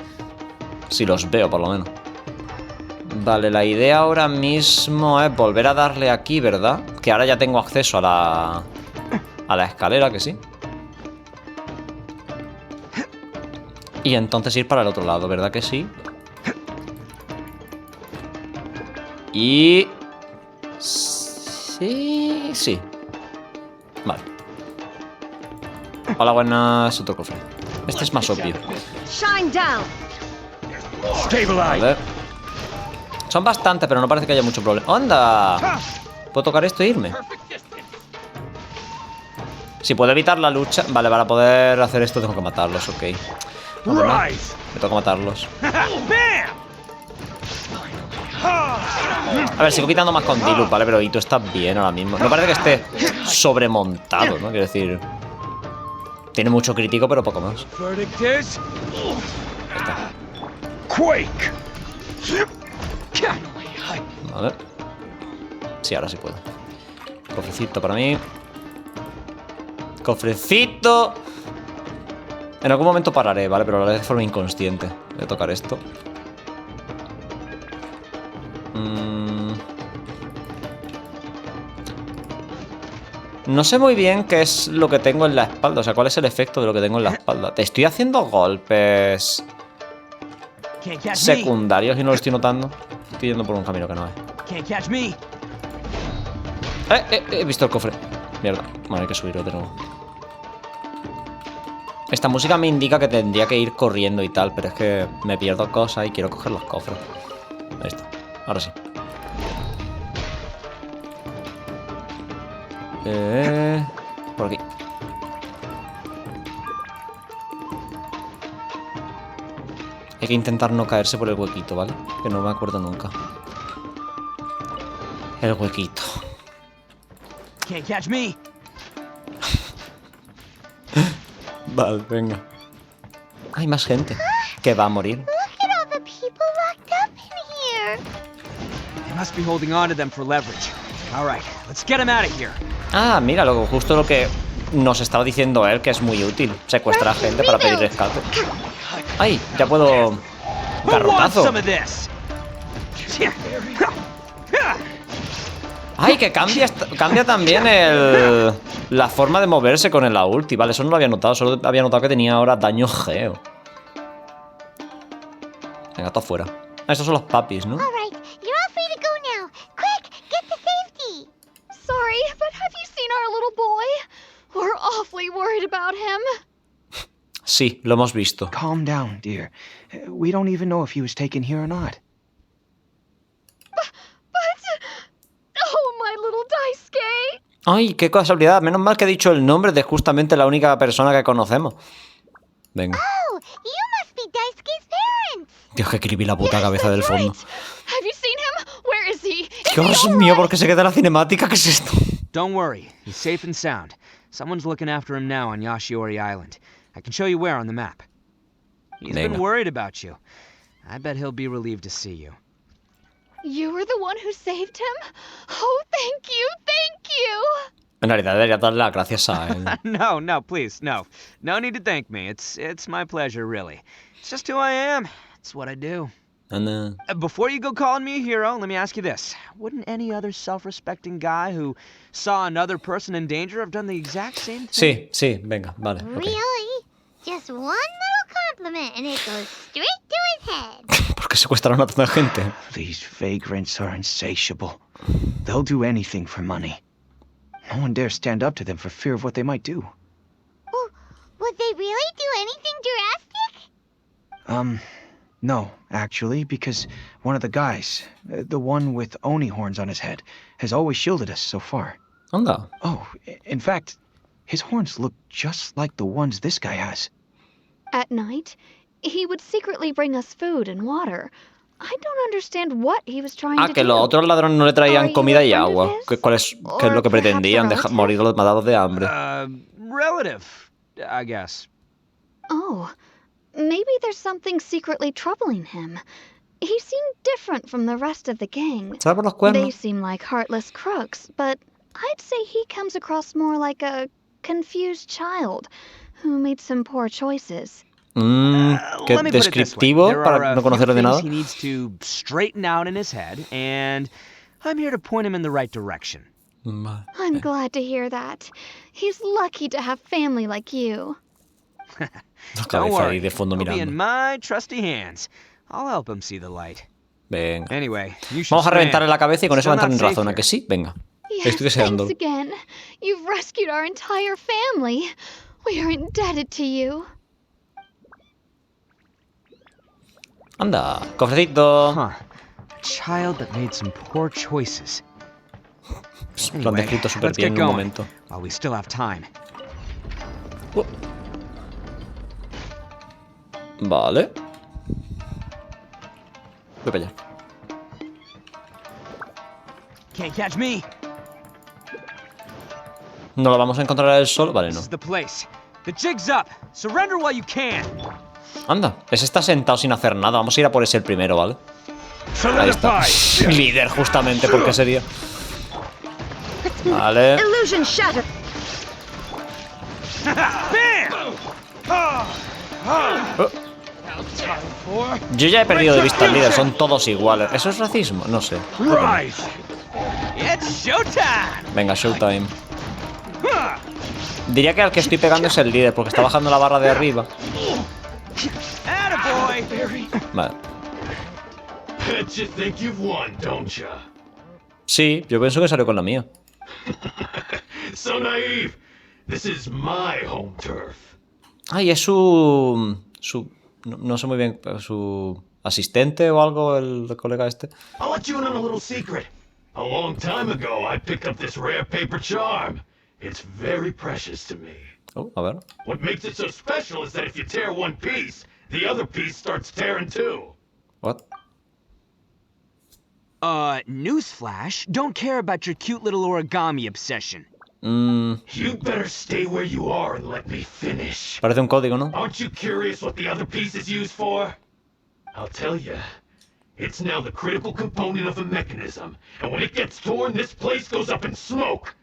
Si los veo, por lo menos. Vale, la idea ahora mismo es volver a darle aquí, ¿verdad? Que ahora ya tengo acceso a la escalera, que sí. Y entonces ir para el otro lado, ¿verdad que sí? Y... Sí. Vale. Hola, buenas. Otro cofre. Este es más obvio. Vale. Son bastantes, pero no parece que haya mucho problema. ¡Anda! ¿Puedo tocar esto e irme? Si puedo evitar la lucha... Vale, para poder hacer esto tengo que matarlos, ok. No, me toca matarlos. A ver, sigo quitando más con Dilus, ¿vale? Pero Itto está bien ahora mismo. No parece que esté sobremontado, ¿no? Quiero decir... Tiene mucho crítico, pero poco más. Ahí está. Vale. Sí, ahora sí puedo. Cofrecito para mí. Cofrecito. En algún momento pararé, ¿vale? Pero lo haré de forma inconsciente. Voy a tocar esto. No sé muy bien qué es lo que tengo en la espalda. O sea, cuál es el efecto de lo que tengo en la espalda. Te estoy haciendo golpes secundarios y no lo estoy notando. Estoy yendo por un camino que no es. He visto el cofre. Mierda. Bueno, hay que subirlo de nuevo. Esta música me indica que tendría que ir corriendo y tal, pero es que me pierdo cosas y quiero coger los cofres. Ahí está. Ahora sí. Por aquí. Hay que intentar no caerse por el huequito, ¿vale? Que no me acuerdo nunca. El huequito. Can't catch me. Vale, venga. Hay más gente que va a morir. Look at all the people locked up in here. They must be holding on to them for leverage. All right, let's get them out of here. Ah, mira, justo lo que nos estaba diciendo él, que es muy útil. Secuestrar gente para pedir rescate. ¡Ay! Ya puedo... ¡Garrotazo! ¡Ay! Que cambia también la forma de moverse con la ulti. Vale, eso no lo había notado. Solo había notado que tenía ahora daño geo. Venga, todo afuera. Ah, estos son los papis, ¿no? Sorry, but have you seen our little boy? We're awfully worried about him. Sí, lo hemos visto. Calm down, dear. We don't even know if he was taken here or not. Oh, my little Daisuke. Ay, qué casualidad. Menos mal que he dicho el nombre de justamente la única persona que conocemos. Venga. Oh, you must be Daisuke's parents. Dios, que creepy la puta cabeza del fondo. Have you seen him? Where is he? Dios mío, ¿por qué se queda la cinemática? ¿Qué es esto? Don't worry, he's safe and sound. Someone's looking after him now on Yashiori Island. I can show you where on the map. He's been worried about you. I bet he'll be relieved to see you. You were the one who saved him? Oh, thank you, thank you! En realidad debería darle las gracias a él. No, please, no. No need to thank me. It's my pleasure, really. It's just who I am. It's what I do. Before you go calling me a hero, let me ask you this. Wouldn't any other self-respecting guy who saw another person in danger have done the exact same thing? Sí, venga, vale. Okay. Really? Just one little compliment and it goes straight to his head. ¿Por qué secuestraron a tanta gente? These vagrants are insatiable. They'll do anything for money. No one dares stand up to them for fear of what they might do. Well, would they really do anything drastic? No, actually, because one of the guys, the one with Oni horns on his head, has always shielded us so far. Anda. Oh, in fact, his horns look just like the ones this guy has. At night, he would secretly bring us food and water. I don't understand what he was trying to do. Que los otros ladrones no le traían comida y agua. ¿Qué es lo que pretendían? Morir los matados de hambre. Relative, I guess. Oh, maybe there's something secretly troubling him. He seemed different from the rest of the gang. ¿Sabe por los cuernos? They seem like heartless crooks, but I'd say he comes across more like a confused child who made some poor choices. Qué descriptivo para no conocerlo de nada. He needs to straighten out in his head, and I'm here to point him in the right direction. I'm glad to hear that. He's lucky to have family like you. Don't worry, he'll be in my trusty hands. I'll help him see the light. Venga. Anyway, you should vamos a reventarle la cabeza y con eso va a entrar en razón, ¿a que sí? Venga. Yes, thanks again. You've rescued our entire family. We are indebted to you. Anda, cofrecito. Huh. A child that made some poor choices. Lo han descrito súper bien en un momento. While we still have time. Vale. Voy para allá. Can't catch me. ¿No lo vamos a encontrar a él solo? Vale, no. This is the place. The jig's up. Surrender while you can. Anda, ese está sentado sin hacer nada. Vamos a ir a por ese el primero, ¿vale? Ahí está. Líder, justamente, ¿por qué sería? Vale. Illusion shattered. Yo ya he perdido de vista al líder, son todos iguales. ¿Eso es racismo? No sé. Venga, showtime. Diría que al que estoy pegando es el líder, porque está bajando la barra de arriba. Vale. Sí, yo pienso que salió con la mía. So naive. This is my home turf. Ay, es su... no sé muy bien, su asistente o algo, el colega este. I'll let you in on a little secret. A long time ago, I picked up this rare paper charm. It's very precious to me. Oh, a ver. What makes it so special is that if you tear one piece, the other piece starts tearing too. What? Newsflash, don't care about your cute little origami obsession. You better stay where you are and let me finish. Parece un código, ¿no? Aren't you curious what the other piece is used for? I'll tell you. It's now the critical component of a mechanism, and when it gets torn, this place goes up in smoke.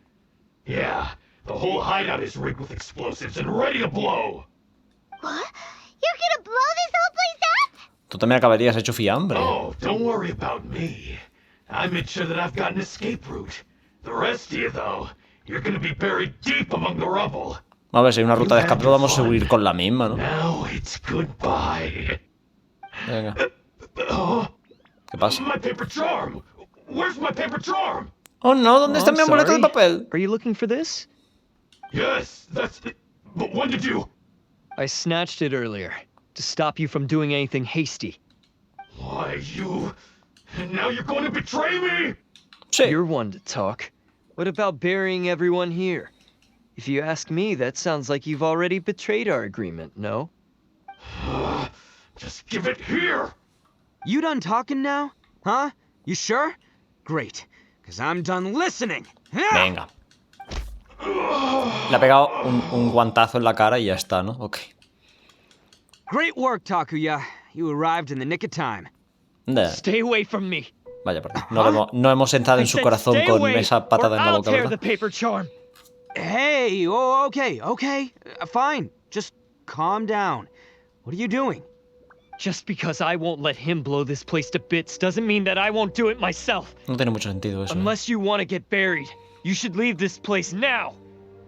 Yeah, the whole hideout is rigged with explosives and ready to blow. What? You're gonna blow this whole place up? Tú también acabarías hecho fiambre. Oh, don't worry about me. I made sure that I've got an escape route. The rest of you, though, you're gonna be buried deep among the rubble. A ver, si hay una ruta de escape, vamos a huir con la misma, ¿no? Now it's goodbye. Venga. ¿Qué pasa? My paper charm. Where's my paper charm? Oh no, ¿dónde está mi amuleto de papel? Are you looking for this? Yes, that's it. But when did you? I snatched it earlier to stop you from doing anything hasty. Why, you... And now you're going to betray me? Sí. You're one to talk. What about burying everyone here? If you ask me, that sounds like you've already betrayed our agreement, no? Just give it here! You done talking now? Huh? You sure? Great, because I'm done listening. Venga. Le ha pegado un guantazo en la cara y ya está, ¿no? Ok. Great work, Takuya. You arrived in the nick of time. Stay away from me. Vaya, perdón. No hemos entrado en su corazón con esa patada en la boca, ¿verdad? Hey, oh, okay. Fine. Just calm down. What are you doing? Just because I won't let him blow this place to bits doesn't mean that I won't do it myself. No tiene mucho sentido eso. Unless you want to get buried, you should leave this place now.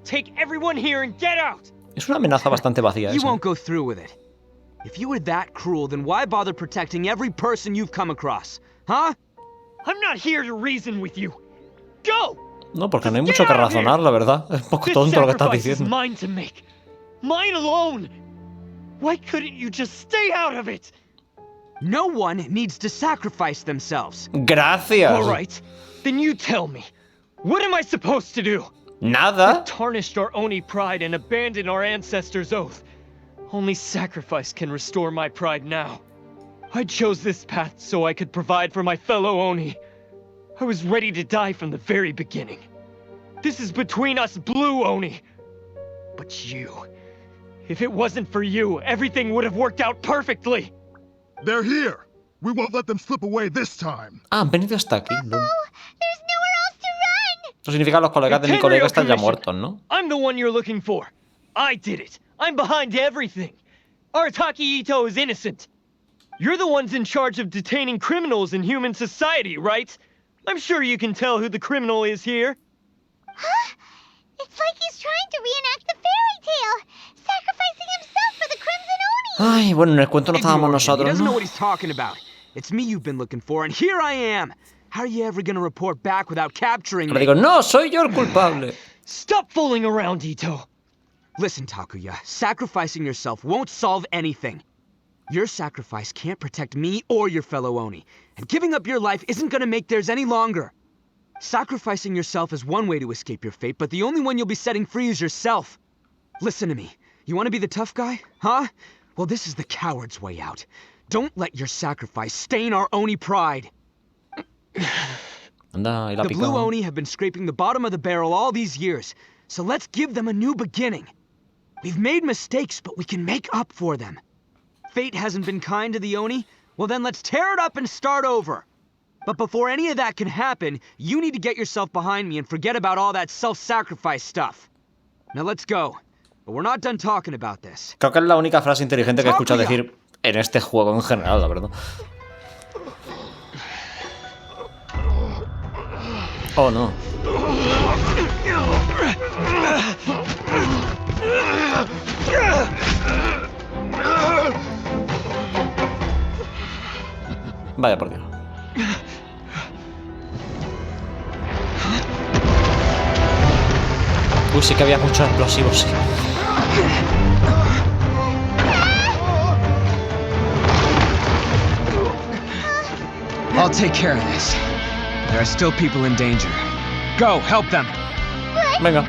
Take everyone here and get out. Es una amenaza bastante vacía You esa. won't go through with it. If you were that cruel, then why bother protecting every person you've come across? Huh? I'm not here to reason with you. Go! No, porque no hay mucho que razonar, la verdad. Es un poco tonto lo que estás diciendo. Mine to make. Mine alone. Why couldn't you just stay out of it? No one needs to sacrifice themselves. Gracias. All right. Then you tell me. What am I supposed to do? Nada. We tarnished our Oni pride and abandoned our ancestors' oath. Only sacrifice can restore my pride now. I chose this path so I could provide for my fellow Oni. I was ready to die from the very beginning. This is between us blue Oni. But you... If it wasn't for you, everything would have worked out perfectly. They're here. We won't let them slip away this time. Ah, han venido hasta aquí. No. There's nowhere else to run. Eso significa que los colegas de mi colega están ya muertos, ¿no? I'm the one you're looking for. I did it. I'm behind everything. Arataki Itto is innocent. You're the ones in charge of detaining criminals in human society, right? I'm sure you can tell who the criminal is here. Huh? It's like he's trying to reenact the fairy tale, sacrificing himself for the Crimson Oni. Ay, bueno, en el cuento no estábamos He nosotros, doesn't know ¿no? what he's talking about. It's me you've been looking for, and here I am. How are you ever gonna report back without capturing Le me? digo, no, soy yo el culpable. Stop fooling around, Itto. Listen, Takuya, sacrificing yourself won't solve anything. Your sacrifice can't protect me or your fellow Oni, and giving up your life isn't gonna make theirs any longer. Sacrificing yourself is one way to escape your fate, but the only one you'll be setting free is yourself. Listen to me. You want to be the tough guy? Huh? Well, this is the coward's way out. Don't let your sacrifice stain our Oni pride. Anda, y la The Blue picado. Oni have been scraping the bottom of the barrel all these years, so let's give them a new beginning. We've made mistakes, but we can make up for them. Fate hasn't been kind to the Oni? Well then let's tear it up and start over. But before any of that can happen, you need to get yourself behind me and forget about all that self-sacrifice stuff. Now let's go. But we're not done talking about this. Creo que es la única frase inteligente que he escuchado decir en este juego en general, la verdad. Oh, no. Vaya por Dios. Uy, sí que había muchos explosivos, sí. I'll take care of this. There are still people in danger. Go, help them. Venga.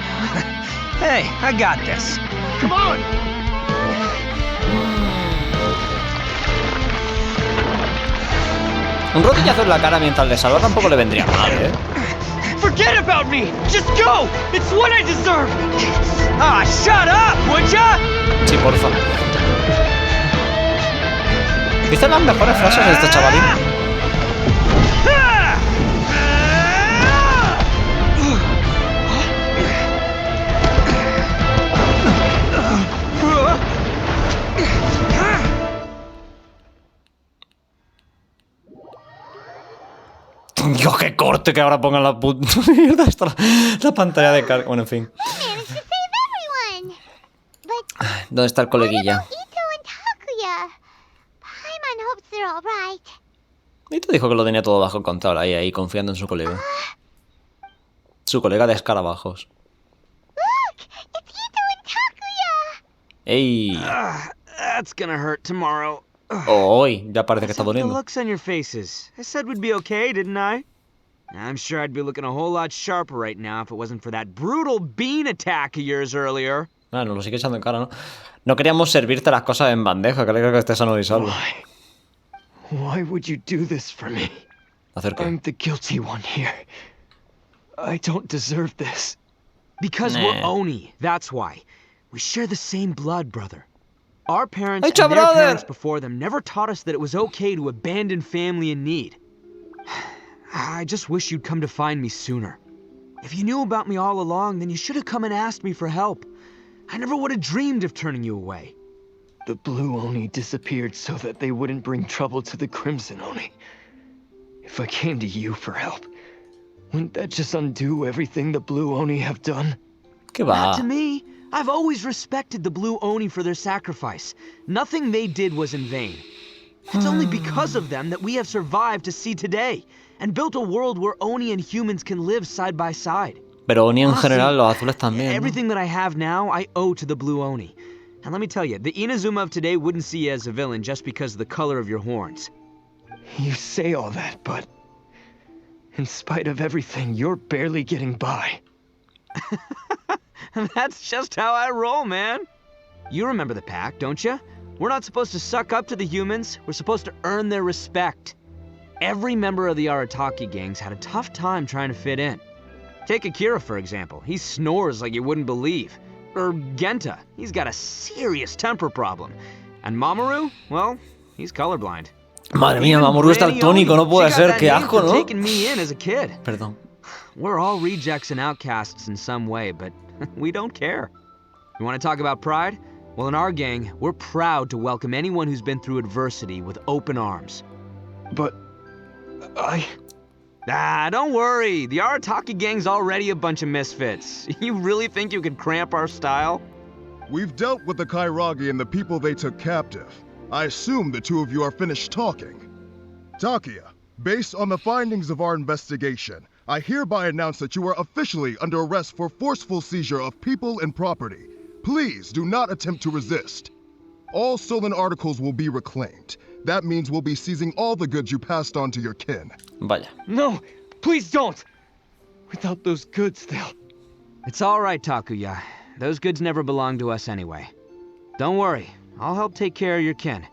Hey, I got this. Come on. Un rodillazo en la cara mientras le salva tampoco le vendría mal, ¿eh? Forget about me! Just go! It's what I deserve! Ah, shut up, would ya? Sí, porfa. Dice las mejores frases de este chavalín. Dios, qué corte que ahora pongan la puta mierda esta, la pantalla de carga. Bueno, en fin. ¿Dónde está el coleguilla? Itto dijo que lo tenía todo bajo control, ahí, confiando en su colega. Su colega de escarabajos. ¡Ey! That's gonna hurt tomorrow. Hoy, ya parece que está The doliendo. looks on your faces. I said we'd be okay, didn't I? I'm sure I'd be looking a whole lot sharper right now if it wasn't for that brutal bean attack of yours earlier. Ah, nos lo sigue echando en cara, ¿no? No queríamos servirte las cosas en bandeja, creo que estés sano y salvo. Why would you do this for me? ¿Hacer qué? I'm the guilty one here. I don't deserve this. Because Nah. we're Oni, that's why. We share the same blood, brother. Our parents Hecho, and their brother. parents before them never taught us that it was okay to abandon family in need. I just wish you'd come to find me sooner. If you knew about me all along, then you should have come and asked me for help. I never would have dreamed of turning you away. The Blue Oni disappeared so that they wouldn't bring trouble to the Crimson Oni. If I came to you for help, wouldn't that just undo everything the Blue Oni have done? ¿Qué va? Not to me. I've always respected the Blue Oni for their sacrifice. Nothing they did was in vain. It's only because of them that we have survived to see today, and built a world where Oni and humans can live side by side. Pero Oni en Honestly, general, los azules también, ¿no? Everything that I have now, I owe to the Blue Oni. And let me tell you, the Inazuma of today wouldn't see you as a villain just because of the color of your horns. You say all that, but in spite of everything, you're barely getting by. That's just how I roll, man. You remember the pact, don't you? We're not supposed to suck up to the humans. We're supposed to earn their respect. Every member of the Arataki gangs had a tough time trying to fit in. Take Akira, for example. He snores like you wouldn't believe. Or Genta. He's got a serious temper problem. And Mamoru, well, he's colorblind. Madre mía, Even Mamoru está Granny tónico, no Oni, puede she got ser, that qué name asco, for ¿no? taking me in as a kid. Perdón. We're all rejects and outcasts in some way, but we don't care. You want to talk about pride? Well, in our gang, we're proud to welcome anyone who's been through adversity with open arms. But Ah, don't worry. The Arataki gang's already a bunch of misfits. You really think you could cramp our style? We've dealt with the Kairagi and the people they took captive. I assume the two of you are finished talking. Takia, based on the findings of our investigation, I hereby announce that you are officially under arrest for forceful seizure of people and property. Please do not attempt to resist. All stolen articles will be reclaimed. That means we'll be seizing all the goods you passed on to your kin. Vaya. no, please don't. Without those goods, they'll... It's all right, Takuya. Those goods never belonged to us anyway. Don't worry. I'll help take care of your kin.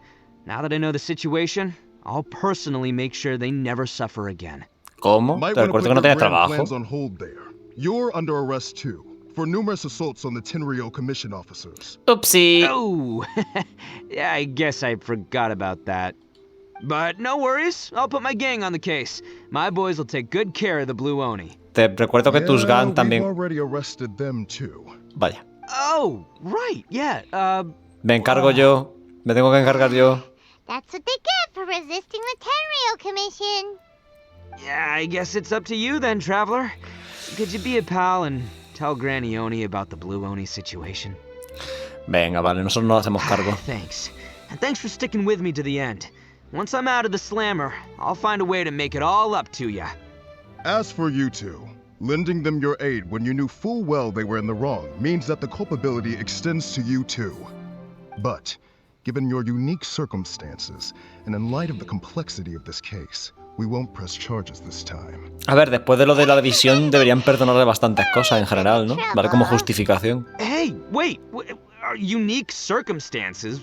Now that I know the situation, I'll personally make sure they never suffer again. ¿Cómo? Might Te wanna recuerdo put que no your tienes grand trabajo. plans on hold there. You're under arrest too, for numerous assaults on the Tenryou Commission officers. Upsi. Oh, yeah, I guess I forgot about that. But no worries, I'll put my gang on the case. My boys will take good care of the Blue Oni. Te recuerdo que tus gang We've también... already arrested them too. Vaya. Oh, right, yeah, Me encargo yo. Me tengo que encargar yo. That's what they get for resisting the Tenryou Commission. Yeah, I guess it's up to you then, Traveler. Could you be a pal and tell Granny Oni about the Blue Oni situation? Venga, vale, nosotros nos hacemos cargo. Thanks. And thanks for sticking with me to the end. Once I'm out of the slammer, I'll find a way to make it all up to ya. As for you two, lending them your aid when you knew full well they were in the wrong means that the culpability extends to you too. But, given your unique circumstances, and in light of the complexity of this case, we won't press charges this time. A ver, después de lo de la división deberían perdonarle bastantes cosas en general, ¿no? Vale como justificación. Hey, wait, are unique circumstances?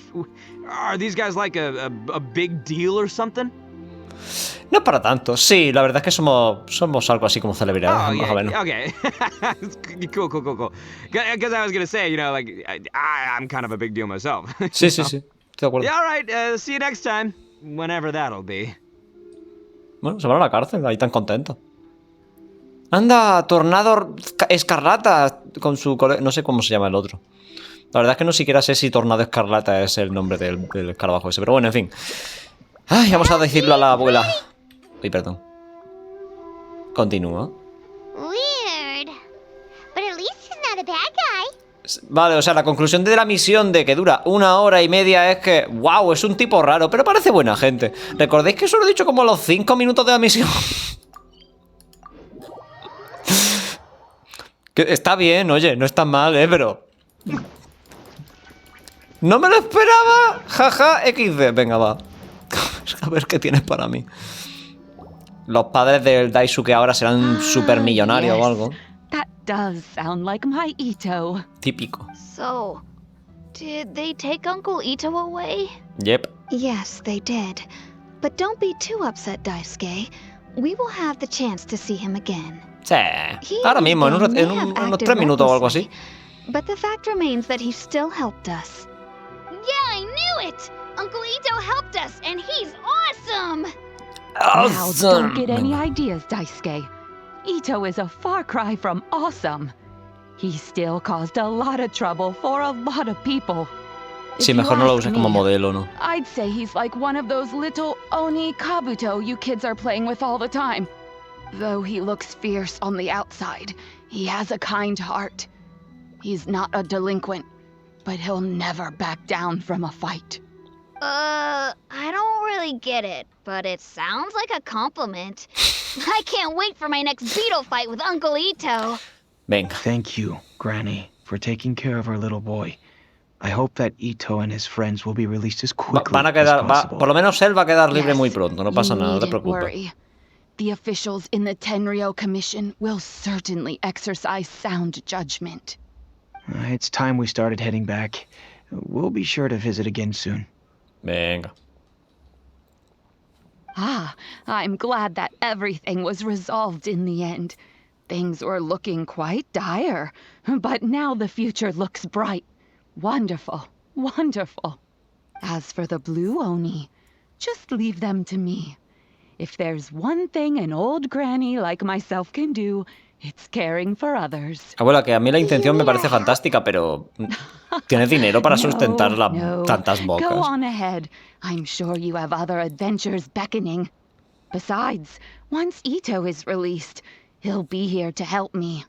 Are these guys like a big deal or something? No es para tanto. Sí, la verdad es que somos algo así como celebridades, más o menos. Okay. Cool. Because I was gonna say, you know, like, I'm kind of a big deal myself. Sí. Estoy de acuerdo. Yeah, all right. See you next time. Whenever that'll be. Bueno, se van a la cárcel, ahí tan contentos. Anda, Tornado Escarlata con su colega. No sé cómo se llama el otro. La verdad es que no siquiera sé si Tornado Escarlata es el nombre del escarabajo ese. Pero bueno, en fin. Ay, vamos a decirlo a la abuela. Uy, perdón. Continúa. Weird. But at least he's not a bad guy. Vale, o sea, la conclusión de la misión de que dura 1 hora y media es que, wow, es un tipo raro, pero parece buena gente. ¿Recordéis que eso lo he dicho como a los 5 minutos de la misión? Que está bien, oye, no está mal, pero... ¡No me lo esperaba! Jaja, XD. Venga, va. A ver qué tienes para mí. Los padres del Daisuke ahora serán super millonarios o algo. That does sound like my Itto. Típico. So, did they take Uncle Itto away? Yep. Yes, they did. But don't be too upset, Daisuke. We will have the chance to see him again. Sí. Ahora mismo, en unos 3 minutos o algo así. But the fact remains that he still helped us. Yeah, I knew it! Uncle Itto helped us, and he's awesome! Now, don't get any ideas, Daisuke. Itto is a far cry from awesome. He still caused a lot of trouble for a lot of people. Sí, mejor no lo uses como modelo, ¿no? I'd say he's like one of those little Oni Kabuto you kids are playing with all the time. Though he looks fierce on the outside, he has a kind heart. He's not a delinquent, but he'll never back down from a fight. I don't really get it, but it sounds like a compliment. I can't wait for my next beetle fight with Uncle Itto. Venga. Thank you, Granny, for taking care of our little boy. I hope that Itto and his friends will be released as quickly as possible. Por lo menos él va a quedar libre muy pronto, no pasa nada, no te needn't preocupes. worry. The officials in the Tenryou Commission will certainly exercise sound judgment. It's time we started heading back. We'll be sure to visit again soon. Venga. I'm glad that everything was resolved in the end. Things were looking quite dire, but now the future looks bright. Wonderful. As for the Blue Oni, just leave them to me. If there's one thing an old granny like myself can do, it's caring for others. Abuela, que a mí la intención me parece fantástica, pero ¿tienes dinero para sustentar tantas bocas? Go on ahead. I'm sure you have other adventures beckoning. Besides, once Itto is released, he'll be here to help me.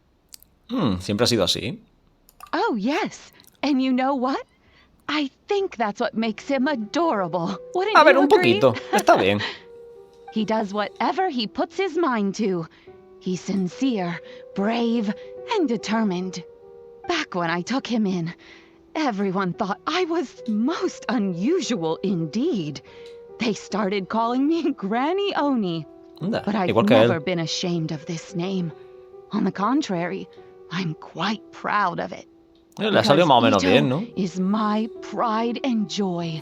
Siempre ha sido así. Oh, yes. And you know what? I think that's what makes him adorable. Wouldn't you agree? A ver, un poquito. Está bien. He does whatever he puts his mind to. He's sincere, brave, and determined. Back when I took him in, everyone thought I was most unusual indeed. They started calling me Granny Oni. Anda, But I've never been ashamed of this name. On the contrary, I'm quite proud of it. Le ha salido más o menos bien, ¿no? Is my pride and joy.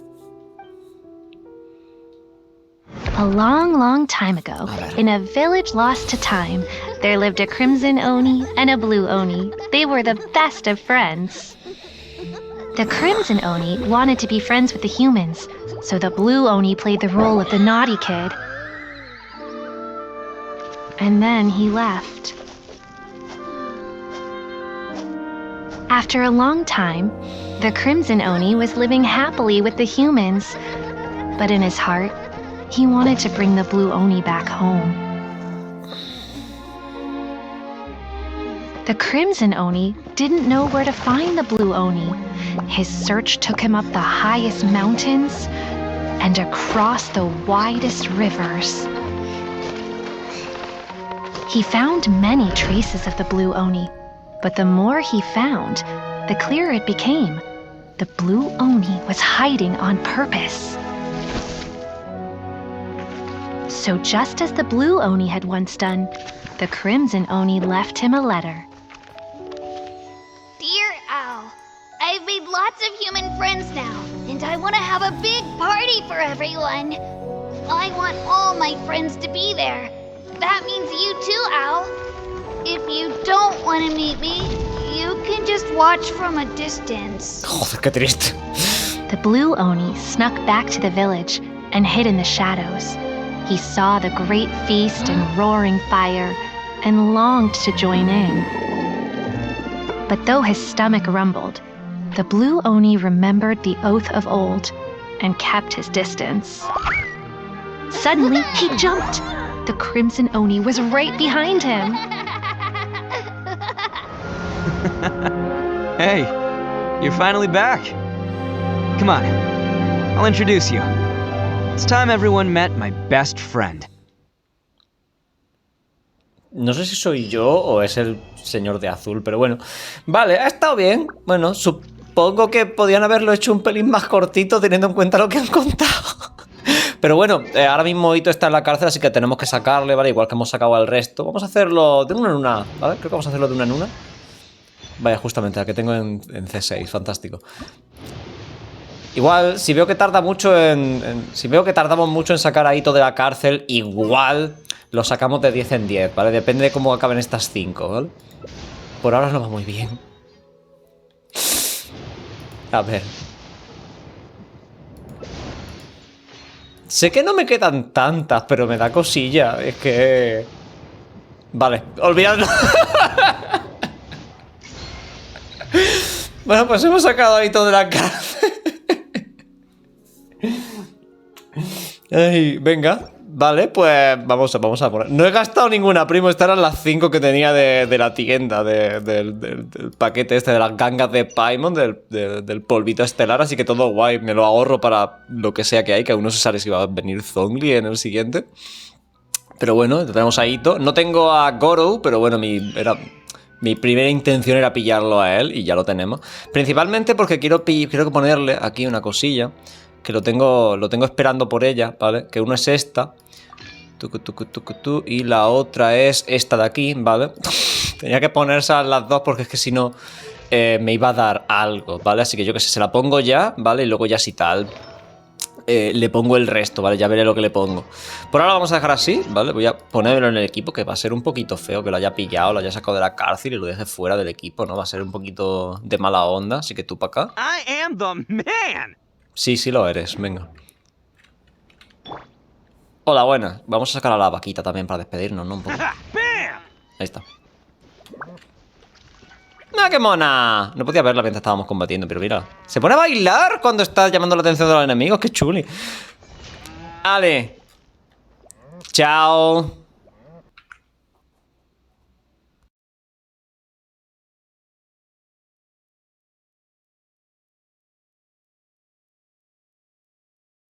A long, long time ago, in a village lost to time, there lived a crimson oni and a blue oni. They were the best of friends. The crimson oni wanted to be friends with the humans, so the blue oni played the role of the naughty kid. And then he left. After a long time, the crimson oni was living happily with the humans, but in his heart, he wanted to bring the blue oni back home. The crimson oni didn't know where to find the blue oni. His search took him up the highest mountains and across the widest rivers. He found many traces of the blue oni, but the more he found, the clearer it became. The blue oni was hiding on purpose. So just as the blue oni had once done, the crimson oni left him a letter. Dear Owl, I've made lots of human friends now, and I want to have a big party for everyone. I want all my friends to be there. That means you too, Owl. If you don't want to meet me, you can just watch from a distance. Joder, qué triste. The blue oni snuck back to the village and hid in the shadows. He saw the great feast and roaring fire and longed to join in. But though his stomach rumbled, the blue oni remembered the oath of old and kept his distance. Suddenly, he jumped. The crimson oni was right behind him. Hey, you're finally back. Come on, I'll introduce you. It's time everyone met my best friend. No sé si soy yo o es el señor de azul, pero bueno. Vale, ha estado bien. Bueno, supongo que podían haberlo hecho un pelín más cortito teniendo en cuenta lo que han contado. Pero bueno, ahora mismo Itto está en la cárcel, así que tenemos que sacarle, ¿vale? Igual que hemos sacado al resto. Vamos a hacerlo de una en una, ¿vale? Creo que vamos a hacerlo de una en una. Vaya, justamente, la que tengo en C6, fantástico. Igual, si veo que tarda mucho si veo que tardamos mucho en sacar a Itto de la cárcel, igual lo sacamos de 10 en 10, ¿vale? Depende de cómo acaben estas 5, ¿vale? Por ahora no va muy bien. A ver. Sé que no me quedan tantas, pero me da cosilla. Es que... Vale, olvidadlo. Bueno, pues hemos sacado a Itto de la cárcel. Ay, venga, vale, pues vamos a poner. No he gastado ninguna, primo. Estas eran las 5 que tenía de la tienda, del paquete este de las gangas de Paimon, del polvito estelar. Así que todo guay, me lo ahorro para lo que sea que hay, que aún no se sabe si va a venir Zhongli en el siguiente. Pero bueno, tenemos a Itto. No tengo a Gorou, pero bueno, mi primera intención era pillarlo a él y ya lo tenemos. Principalmente porque quiero ponerle aquí una cosilla. Que lo tengo esperando por ella, ¿vale? Que uno es esta. Y la otra es esta de aquí, ¿vale? Tenía que ponerse las dos porque es que si no me iba a dar algo, ¿vale? Así que yo que sé, se la pongo ya, ¿vale? Y luego ya si tal le pongo el resto, ¿vale? Ya veré lo que le pongo. Por ahora lo vamos a dejar así, ¿vale? Voy a ponérmelo en el equipo, que va a ser un poquito feo que lo haya pillado, lo haya sacado de la cárcel y lo deje fuera del equipo, ¿no? Va a ser un poquito de mala onda, así que tú para acá. I am the man. Sí, sí lo eres, venga. Hola, buenas. Vamos a sacar a la vaquita también para despedirnos, ¿no? Un poco. Ahí está. ¡Ah, qué mona! No podía verla mientras estábamos combatiendo, pero mira. Se pone a bailar cuando está llamando la atención de los enemigos. ¡Qué chuli! ¡Ale! ¡Chao!